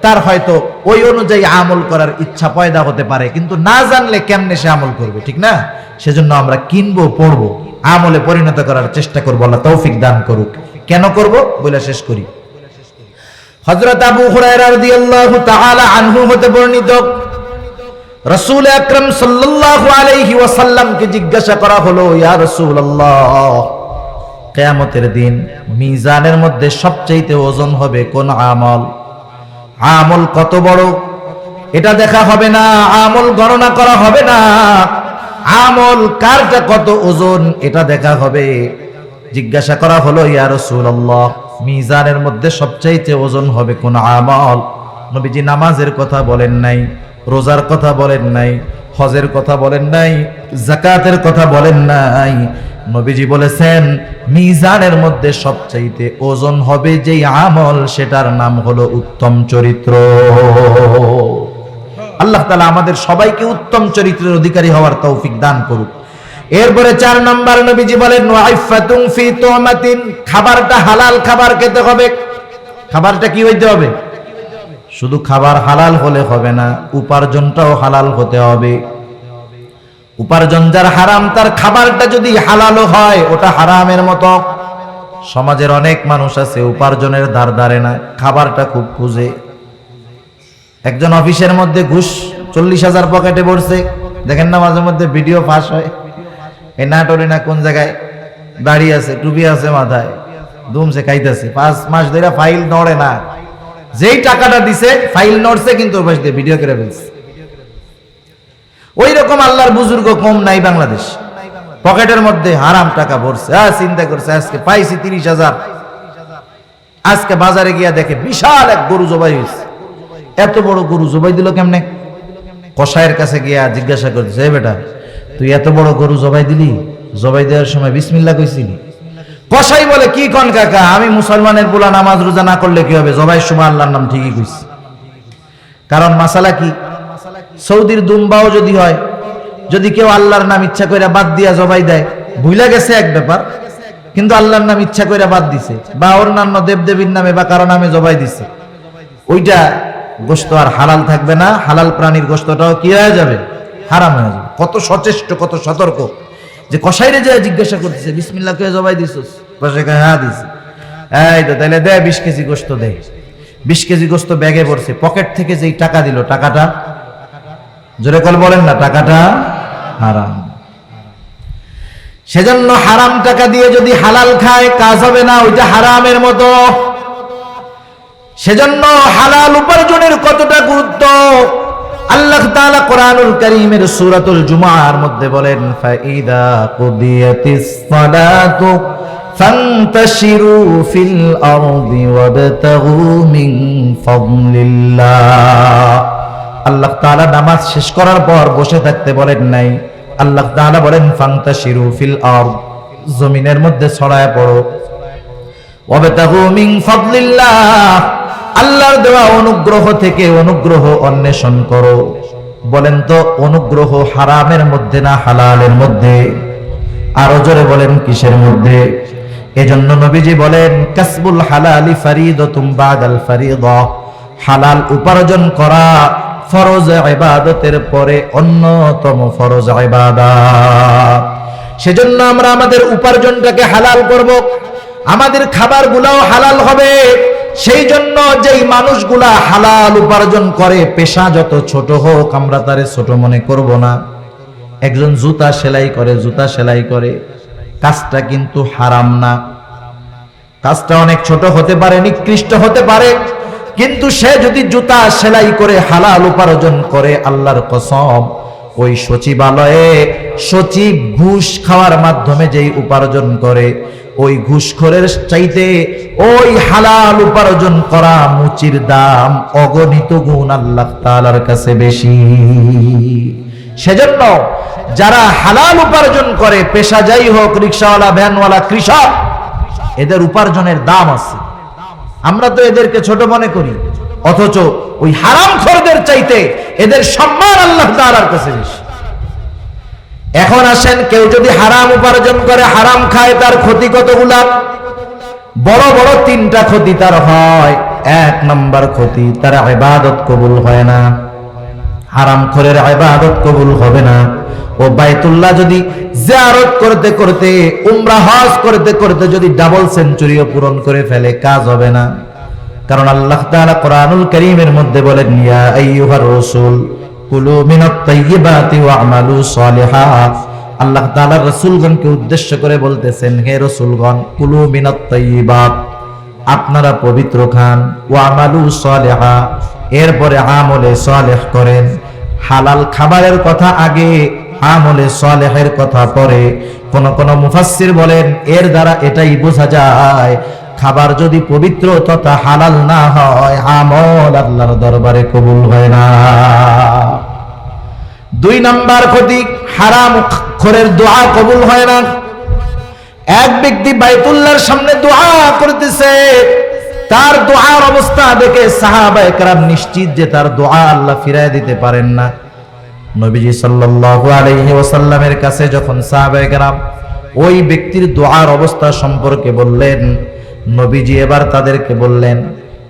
তার হয়তো ওই অনুযায়ী আমল করার ইচ্ছা পয়দা হতে পারে, কিন্তু না জানলে কেমনে সে আমল করবে, ঠিক না? সেজন্য আমরা কিনবো, পড়বো, আমলে পরিণত করার চেষ্টা করবো। আল্লাহ তৌফিক দান করুক। কেন করব বলে শেষ করি। হযরত আবু হুরায়রা রাদিয়াল্লাহু তাআলা আনহু হতে বর্ণিত, রাসূল আকরাম সাল্লাল্লাহু আলাইহি ওয়াসাল্লামকে জিজ্ঞাসা করা হলো, ইয়া রাসূলুল্লাহ, কিয়ামতের দিন মিজানের মধ্যে সবচেয়ে ওজন হবে কোন আমল? আমল কত বড় এটা দেখা হবে না, আমল গণনা করা হবে না, আমল কারটা কত ওজন এটা দেখা হবে। জিজ্ঞাসা করা হলো, ইয়া রাসূলুল্লাহ, মিজানের মধ্যে সবচাইতে ওজন হবে কোন আমল? নবীজি নামাজের কথা বলেন নাই, রোজার কথা বলেন নাই, হজের কথা বলেন নাই, যাকাতের কথা বলেন নাই। নবীজি বলেছেন মিজানের মধ্যে সবচাইতে ওজন হবে যেই আমল, সেটার নাম হলো উত্তম চরিত্র। আল্লাহ তাআলা আমাদের সবাইকে উত্তম চরিত্রের অধিকারী হওয়ার তৌফিক দান করুক। এরপরে 4 নাম্বার নবীজি বলেন, ওয়াইফাতুন ফি তুমাতিন, খাবারটা হালাল খাবার খেতে হবে। খাবারটা কি হইতে হবে? শুধু খাবার হালাল হলে হবে না, উপার্জনটাও হালাল হতে হবে। উপার্জন যার হারাম, তার খাবারটা যদি হালালও হয় ওটা হারামের মতো। সমাজের অনেক মানুষ আছে উপার্জনের ধার ধারে না, খাবারটা খুব খুঁজে। একজন অফিসের মধ্যে ঘুষ 40,000 পকেটে পড়ছে, দেখেন না মাঝে মধ্যে ভিডিও ফাঁস হয়। এই নাটোরে না কোন জায়গায় দাঁড়িয়ে আছে, টুপি আছে মাথায়, দুমছে খাইতেছে, 5 মাস ধরে ফাইল নড়ে না। যেই টাকাটা দিছে ফাইল নড়ছে, কিন্তু ওর পাশ দিয়ে ভিডিও করে ফেলছে। ওই রকম আল্লাহর বুজুর্গ কম নাই বাংলাদেশ। পকেটের মধ্যে হারাম টাকা ভরছে, চিন্তা করছে আজকে পাইছি 30,000। আজকে বাজারে গিয়া দেখে বিশাল এক গরু জবাই হয়েছে। এত বড় গরু জবাই দিল কেমনে? কসাইয়ের কাছে গিয়া জিজ্ঞাসা করছে, বেটা তুই এত বড় গরু জবাই দিলি, জবাই দেওয়ার সময় বিসমিল্লাহ কইছিলি? কসাই বলে, কি কোন কাকা, আমি মুসলমানের পোলা, নামাজ রোজা না করলে কি হবে, জবাইয়ের সময় আল্লাহর নাম ঠিকই কইছি। কারণ মাসালা কি, সৌদির দুম্বাও যদি হয়, যদি কেউ আল্লাহর নাম ইচ্ছা কইরা বাদ দিয়া জবাই দেয়, ভুলে গেছে এক ব্যাপার, কিন্তু আল্লাহর নাম ইচ্ছা কইরা বাদ দিছে, বা অন্যান্য দেবদেবীর নামে বা কারো নামে জবাই দিছে, ওইটা গোশত আর হালাল থাকবে না। হালাল প্রাণীর গোশতটাও কি হয়ে যাবে? হারাম হয়ে যাবে। কত সচেষ্ট, কত সতর্ক। যে কসাইরে যায় জিজ্ঞাসা করতেছে, বিসমিল্লাহ কইয়া জবাই দিছস? কসাই কয়, হ্যাঁ দিছি। এই তো তাহলে দে 20 কেজি গোশত দে। 20 কেজি গোশত ব্যাগে পড়ছে, পকেট থেকে যেই টাকা দিল, টাকাটা জোরে কল বলেন না, টাকাটা হারাম। সেজন্য হারাম টাকা দিয়ে যদি হালাল খায় কাজ হবে না, ওইটা হারামের মতো। সেজন্য হালাল উপার্জনের কতটা গুরুত্ব আল্লাহ তাআলা কোরআনুল কারীমের সূরাতুল জুমআর মধ্যে বলেন, ফাইদা কুদিয়াতিস সালাতু ফান্তাশিরু ফিল আরদি ওয়াবতাগু মিন ফাদলিল্লাহ। আল্লাহ তাআলা নামাজ শেষ করার পর বসে থাকতে বলেন নাই। আল্লাহ তাআলা বলেন, ফান্তাশিরু ফিল আরদ, জমিনের মধ্যে ছড়ায় পড়ো, ওয়াবতাগু মিন ফাদলিল্লাহ, আল্লাহর দেওয়া অনুগ্রহ থেকে অনুগ্রহ অন্বেষণ করো। বলেন তো অনুগ্রহ হারামের মধ্যে না হালালের মধ্যে? আরো জোরে বলেন কিসের মধ্যে? এজন্য নবীজি বলেন, কাসবুল হালালি ফারিদাতুম বাদাল ফারিদা, হালাল উপার্জন করা ফরজ ইবাদতের পরে অন্যতম ফরজ ইবাদত। সেজন্য আমরা আমাদের উপার্জনটাকে হালাল করব, আমাদের খাবারগুলোও হালাল হবে। সেই জন্য যেই মানুষগুলা হালাল উপার্জন করে, পেশা যত ছোট হোক আমরা তারে ছোট মনে করব না। একজন জুতা সেলাই করে, কাজটা কিন্তু হারাম না। কাজটা অনেক ছোট হতে পারে, নিকৃষ্ট হতে পারে, কিন্তু সে যদি জুতা সেলাই করে হালাল উপার্জন করে, আল্লাহর কসম ওই সচিবালয়ে সচিব ঘুষ খাওয়ার মাধ্যমে যেই উপার্জন করে, ওই ঘুষখোরের চাইতে ওই হালাল উপার্জন করা মুচির দাম অগণিত গুণ আল্লাহ তাআলার কাছে বেশি। সেজন্য যারা হালাল উপার্জন করে, পেশা যাই হোক, রিকশাওয়ালা, ভ্যানওয়ালা, কৃষক, এদের উপার্জনের দাম আছে। আমরা তো এদেরকে ছোট মনে করি, অথচ ওই হারামখোরদের চাইতে এদের সম্মান আল্লাহ তাআলার কাছে বেশি। এখন আসেন, কেউ যদি হারাম উপার্জন করে, হারাম খায়, তার ক্ষতি কতগুলা? বড় বড় তিনটা ক্ষতি তার হয়। এক নাম্বার ক্ষতি, তার ইবাদত কবুল হয় না। হারামখোরের ইবাদত কবুল হবে না। ও বাইতুল্লাহ যদি জিয়ারত করতে করতে, উমরা হজ করতে করতে যদি ডাবল সেঞ্চুরিও পূরণ করে ফেলে, কাজ হবে না। কারণ আল্লাহ তাআলা কোরআনুল কারীমের মধ্যে বলেন, ইয়া আইয়ুহার রাসূল কুলু মিনাত তাইয়্যিবাতি ওয়া'মালু সালিহাত। আল্লাহ তাআলা রাসূলগণকে উদ্দেশ্য করে বলতেছেন, হে রাসূলগণ, কুলু মিনাত তাইয়্যিবাত, আপনারা পবিত্র খান, ওয়া'মালু সালিহা, এরপরে আমলে সালেহ করেন। হালাল খাবারের কথা আগে, আমলে সালেহের কথা পরে। কোন কোন মুফাসসির বলেন, এর দ্বারা এটাই বোঝা যায়, খাবার যদি পবিত্র তথা হালাল না হয়, আমল আল্লাহর দরবারে কবুল হয় না। দুই নাম্বার ক্ষতি, হারাম খোরের দোয়া কবুল হয় না। এক ব্যক্তি বাইতুল্লাহর সামনে দোয়া করতেছে, তার দোয়ার অবস্থা দেখে সাহাবায়ে কেরাম নিশ্চিত যে তার দোয়া আল্লাহ ফিরায় দিতে পারেন না। নবীজি সাল্লাল্লাহু আলাইহি ওয়াসাল্লামের কাছে যখন সাহাবায়ে কেরাম ওই ব্যক্তির দোয়ার অবস্থা সম্পর্কে বললেন, নবীজি এবার তাদেরকে বললেন,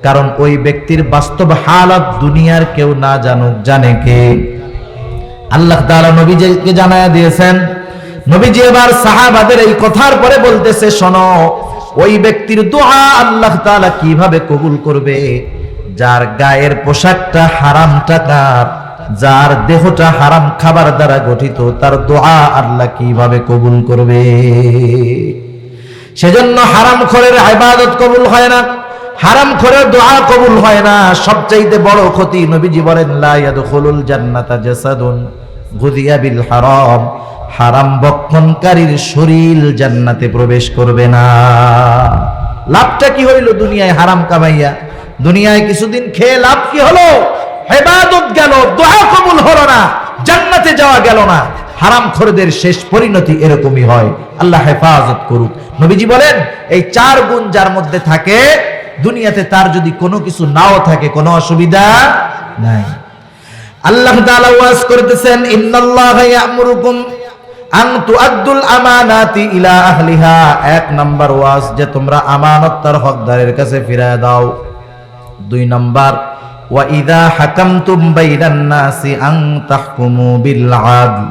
কারণ ওই ব্যক্তির বাস্তব হালাত দুনিয়ার কেউ না জানুক, জানে কে? আল্লাহ তাআলা নবীজিকে জানায়া দিয়েছেন। নবীজি এবার সাহাবাদের এই কথার পরে বলতেছে, শোনো, ওই ব্যক্তির দোয়া আল্লাহ তাআলা কিভাবে কবুল করবে? যার গায়ের পোশাকটা হারাম টাকার, যার দেহটা হারাম খাবার দ্বারা গঠিত, তার দোয়া আল্লাহ কিভাবে কবুল করবে? সেজন্য হারামখোরের ইবাদত কবুল হয় না, হারামখোরের দোয়া কবুল হয় না। সবচাইতে বড় ক্ষতি, নবীজি বলেন, লা ইয়াদখুলুল জান্নাতা জাসাদুন গুযিয়া বিল হারাম, হারাম ভক্ষণকারীর শরীর জান্নাতে প্রবেশ করবে না। লাভটা কি হইল দুনিয়ায় হারাম কামাইয়া? দুনিয়ায় কিছুদিন খেয়ে লাভ কি হলো? ইবাদত গেল, দোয়া কবুল হলো না, জান্নাতে যাওয়া গেল না। হারামখোরদের শেষ পরিণতি এরকমই হয়। আল্লাহ হেফাজত করুক। নবীজি বলেন, এই চার গুণ যার মধ্যে থাকে, দুনিয়াতে তার যদি কোনো কিছু নাও থাকে, কোনো অসুবিধা নাই। আল্লাহ তাআলা ওয়াজ করতেছেন, ইন্নাল্লাহা ইয়া'মুরুকুম আন তুআদ্দুল আমানাতি ইলা আহলিহা। এক নাম্বার ওয়াজ, যে তোমরা আমানত তার হকদারের কাছে ফিরায় দাও। দুই নাম্বার, ওয়া ইযা হাকামতুম বাইনান নাসি আন তাহকুমু বিল আদল।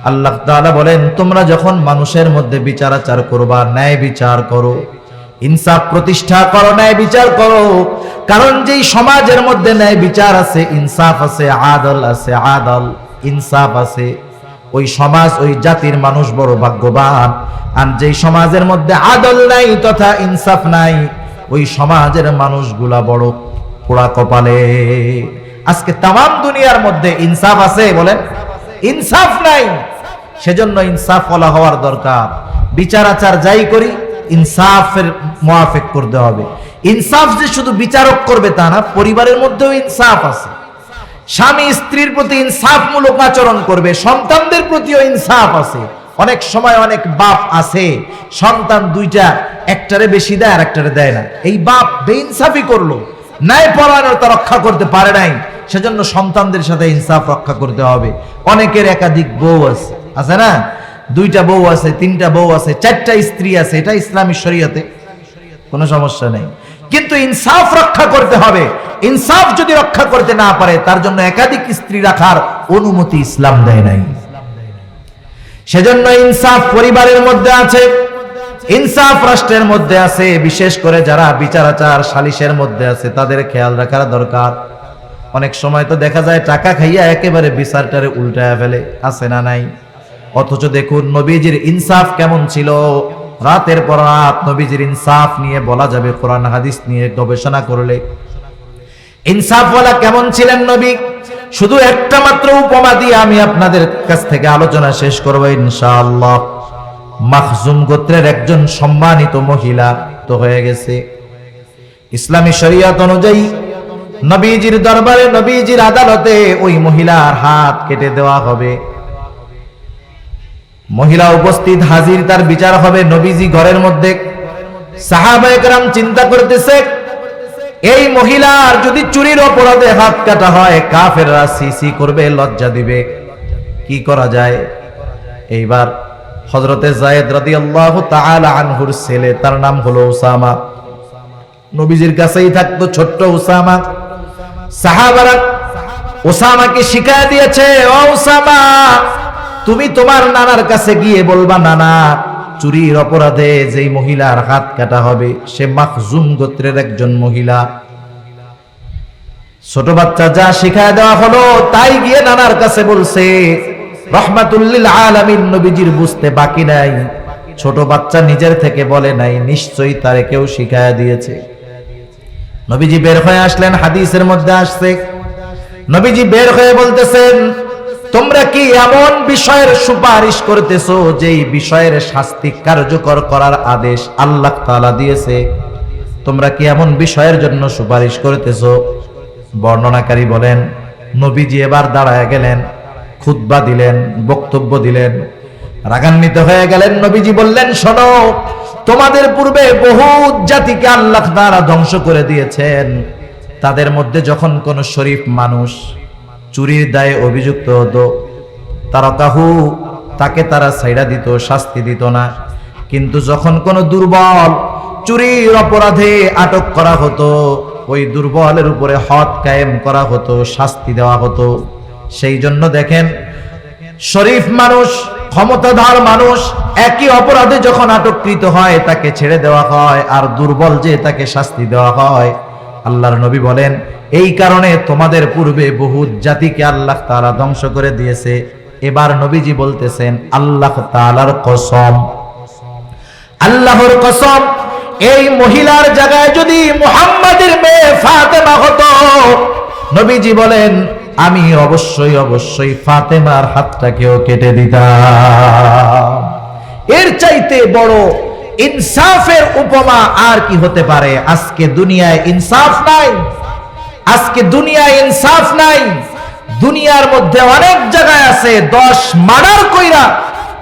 আল্লাহ তাআলা বলেন, তোমরা যখন মানুষের মধ্যে বিচার আচার করবা, ন্যায় বিচার করো, ইনসাফ প্রতিষ্ঠা করো, ন্যায় বিচার করো। কারণ যেই সমাজের মধ্যে ন্যায় বিচার আছে, ইনসাফ আছে, আদল আছে, আদল ইনসাফ আছে, ওই সমাজ, ওই জাতির মানুষ বড় ভাগ্যবান। আর যেই সমাজের মধ্যে আদল নাই তথা ইনসাফ নাই, ওই সমাজের মানুষগুলা বড় পোড়া কপালে। আজকে তামাম দুনিয়ার মধ্যে ইনসাফ আছে বলেন? ইনসাফ নাই। সেজন্য ইনসাফ ওয়ালা হওয়ার দরকার। বিচার আচার যাই করি, ইনসাফের মুআফিক করতে হবে। ইনসাফ যে শুধু বিচারক করবে তা না, পরিবারের মধ্যেও ইনসাফ আছে। স্বামী স্ত্রীর প্রতি ইনসাফমূলক আচরণ করবে, সন্তানদের প্রতিও ইনসাফ আছে। অনেক সময় অনেক বাপ আছে, সন্তান দুইটা, একটারে বেশি দেয় আর একটারে দেয় না। এই বাপ বেইনসাফি করলো, ন্যায় পরায়ণতা রক্ষা করতে পারে নাই, সেজন্য সন্তানদের সাথে ইনসাফ রক্ষা করতে হবে। অনেকের একাধিক বউ আছে, আছে না? দুইটা বউ আছে, তিনটা বউ আছে, চারটা স্ত্রী আছে, এটা ইসলামী শরীয়তে কোনো সমস্যা নেই। কিন্তু ইনসাফ রক্ষা করতে হবে। ইনসাফ যদি রক্ষা করতে না পারে তার জন্য একাধিক স্ত্রী রাখার অনুমতি ইসলাম দেয় নাই। সেজন্য ইনসাফ পরিবারের মধ্যে আছে, ইনসাফ রাষ্ট্রের মধ্যে আছে, বিশেষ করে যারা বিচারাচার সালিশের মধ্যে আছে তাদের খেয়াল রাখার দরকার। অনেক সময় তো দেখা যায় টাকা খাইয়া একেবারে বিচারটারে উল্টায়া ফেলে, আছে না নাই? অথচ দেখুন নবীজির ইনসাফ কেমন ছিল। রাতের পর রাত নবীজির ইনসাফ নিয়ে বলা যাবে, কোরআন হাদিস নিয়ে গবেষণা করলে। ইনসাফওয়ালা কেমন ছিলেন নবী, শুধু একটা মাত্র উপমা দিয়ে আমি আপনাদের কাছ থেকে আলোচনা শেষ করব ইনশাআল্লাহ। মাখজুম গোত্রের একজন সম্মানিত মহিলা তো হয়ে গেছে। ইসলামী শরীয়ত অনুযায়ী নবীজির দরবারে, নবীজির আদালতে ওই মহিলার হাত কেটে দেওয়া হবে। মহিলা উপস্থিত হাজির, তার বিচার হবে। নবীজি ঘরের মধ্যে, সাহাবায়ে কেরাম চিন্তা করতেছে এই মহিলার যদি চুরির অপরাধে হাত কাটা হয় কাফেররা সিসি করবে, লজ্জা দিবে, কি করা যায়? এইবার হযরতে যায়েদ রাদিয়াল্লাহু তাআলা আনহুর ছেলে, তার নাম হলো উসামা, নবীজির কাছেই থাকতো ছোট্ট উসামা। সাহাবারা উসামাকে শিখায় দিয়েছে, ও উসামা তুমি তোমার নানার কাছে গিয়ে বলবা, নানা চুরির অপরাধে যেই মহিলার হাত কাটা হবে সে মাখজুম গোত্রের একজন মহিলা। ছোট বাচ্চা যা শিখায় দেওয়া হলো তাই গিয়ে নানার কাছে বলছে। রহমাতুল লিল আলামিন নবীজির বুঝতে বাকি নাই, ছোট বাচ্চা নিজের থেকে বলে নাই, নিশ্চয়ই তারে কেউ শিখায় দিয়েছে। নবীজি বের হয়ে আসলেন, হাদিসের মধ্যে আসছে নবীজি বের হয়ে বলতেছেন, তোমরা কি এমন বিষয়ের সুপারিশ করতেছো যেই বিষয়ের শাস্তি কার্যকর করার আদেশ আল্লাহ তাআলা দিয়েছে? তোমরা কি এমন বিষয়ের জন্য সুপারিশ করতেছো? বর্ণনাকারী বলেন, নবীজি এবার দাঁড়ায় গেলেন, খুতবা দিলেন, বক্তব্য দিলেন, রাগান্বিত হয়ে গেলেন। নবীজি বললেন, শোনো, তোমাদের পূর্বে বহু জাতিকে আল্লাহ তাআলা ধ্বংস করে দিয়েছেন। তাদের মধ্যে যখন কোন শরীফ মানুষ চুরির দায়ে অভিযুক্ত হতো, তারাকাহু, তাকে তারা ছাইড়া দিত, শাস্তি দিত না। কিন্তু যখন কোন দুর্বল চুরির অপরাধে আটক করা হতো, ওই দুর্বলের উপরে হদ কায়েম করা হতো, শাস্তি দেওয়া হতো। সেই জন্য দেখেন, শরীফ মানুষ, ক্ষমতাধর মানুষ একই অপরাধে যখন আটককৃত হয় তাকে ছেড়ে দেওয়া হয়, আর দুর্বল যে তাকে শাস্তি দেওয়া হয়। আল্লাহর নবী বলেন, এই কারণে তোমাদের পূর্বে বহু জাতিকে আল্লাহ তাআলা ধ্বংস করে দিয়েছে। এবার নবীজি বলতেছেন, আল্লাহ তাআলার কসম, আল্লাহর কসম, এই মহিলার জায়গায় যদি মুহাম্মাদের মেয়ে ফাতেমা হতো, নবীজি বলেন আমি অবশ্যই অবশ্যই ফাতেমার হাতটাকেও কেটে দিতাম। এর চাইতে বড় ইনসাফের উপমা আর কি হতে পারে? আজকে দুনিয়ায় ইনসাফ নাই, আজকে দুনিয়ায় ইনসাফ নাই। দুনিয়ার মধ্যে অনেক জায়গায় আছে 10 মার্ডার কইরা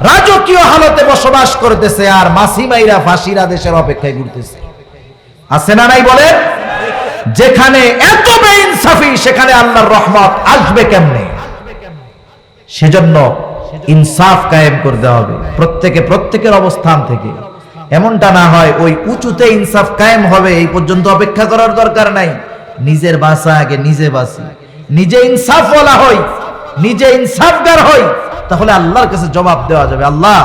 রাজকীয় হালতে বসবাস করতেছে, আর মাসিমাইরা ফাঁসির আদেশের অপেক্ষায় ঘুরতেছে, আছে না নাই বলেন? যেখানে এত বেইনসাফি সেখানে আল্লাহর রহমত আসবে কেমনে? সেজন্য ইনসাফ কায়েম করতে হবে প্রত্যেকের অবস্থান থেকে। এমনটা না হয় ওই উঁচুতে ইনসাফ কায়েম হবে এই পর্যন্ত অপেক্ষা করার দরকার নাই। নিজের বাঁচা আগে নিজে বাঁচি, নিজে ইনসাফওয়ালা হই, নিজে ইনসাফগার হই, তাহলে আল্লাহর কাছে জবাব দেওয়া যাবে, আল্লাহ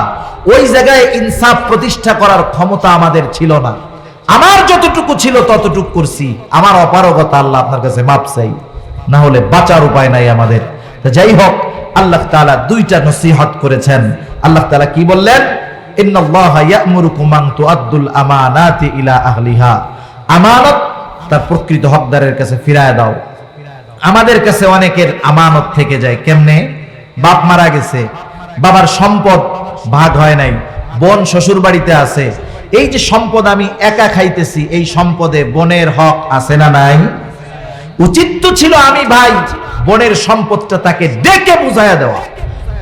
ওই জায়গায় ইনসাফ প্রতিষ্ঠা করার ক্ষমতা আমাদের ছিল না, আমার যতটুকু ছিল ততটুকু করছি, আমার অপারগতা, আল্লাহ আপনার কাছে মাপ চাই, না হলে বাঁচার উপায় নাই আমাদের। যাই হোক, আল্লাহ তাআলা দুইটা নসিহত করেছেন। আল্লাহ তাআলা কি বললেন? ইন্নাল্লাহা ইয়া'মুরুকুম আন তুআদ্দুল আমানাতি ইলা আহলিহা, আমানত তার প্রকৃত হকদারের কাছে ফিরায় দাও। আমাদের কাছে অনেকের আমানত থেকে যায়, কেমনে? বাপ মারা গেছে, বাবার সম্পদ ভাগ হয় নাই, বোন শ্বশুর বাড়িতে আছে, এই যে সম্পদ আমি একা খাইতেছি, এই সম্পদে বোনের হক আছে না নাই? উচিত তো ছিল আমি ভাই বোনের সম্পদটা তাকে ডেকে বুঝাইয়া দেওয়া,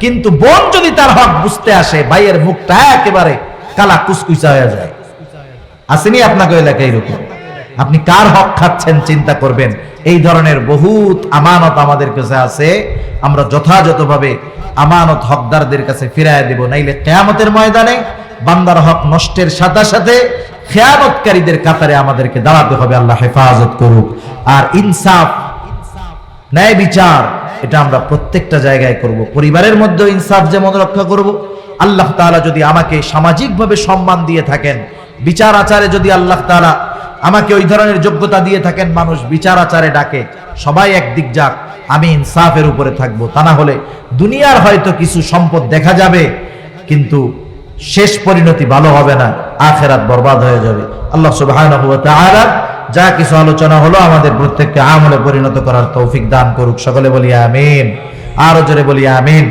কিন্তু বোন যদি তার হক বুঝতে আসে, ভাইয়ের মুখটা একেবারে কালা কুচকুচা হয়ে যায়। আসেনি আপনাকে এলাকায় এরকম? আপনি কার হক খাচ্ছেন চিন্তা করবেন। এই ধরনের বহুত আমানত আমাদের কাছে আছে, আমরা যথাযথভাবে আমানত হকদারদের কাছে ফিরাইয়া দেব, নাইলে কিয়ামতের ময়দানে বান্দার হক নষ্টের সাথে সাথে খেয়ানতকারীদের কাতারে আমাদেরকে দাঁড়াতে হবে। আল্লাহ হেফাজত করুক। আর ইনসাফ, ন্যায় বিচার, এটা আমরা প্রত্যেকটা জায়গায় করব। পরিবারের মধ্যে ইনসাফ যেমন রক্ষা করব, আল্লাহ তাআলা যদি আমাকে সামাজিকভাবে সম্মান দিয়ে থাকেন, বিচার আচারে যদি আল্লাহ তাআলা আমাকে ওই ধরনের যোগ্যতা দিয়ে থাকেন, মানুষ বিচার আচারে ডাকে, সবাই একদিক যাক, আমি ইনসাফের উপরে থাকবো। তা না হলে দুনিয়ার হয়তো কিছু সম্পদ দেখা যাবে, কিন্তু শেষ পরিণতি ভালো হবে না, আখিরাত বরবাদ হয়ে যাবে। আল্লাহ সুবহানাহু ওয়া তাআলা যা কিছু আলোচনা হলো আমাদের প্রত্যেককে আমলে পরিণত করার তৌফিক দান করুক। সকলে বলি আমিন, আরো জোরে বলি আমিন।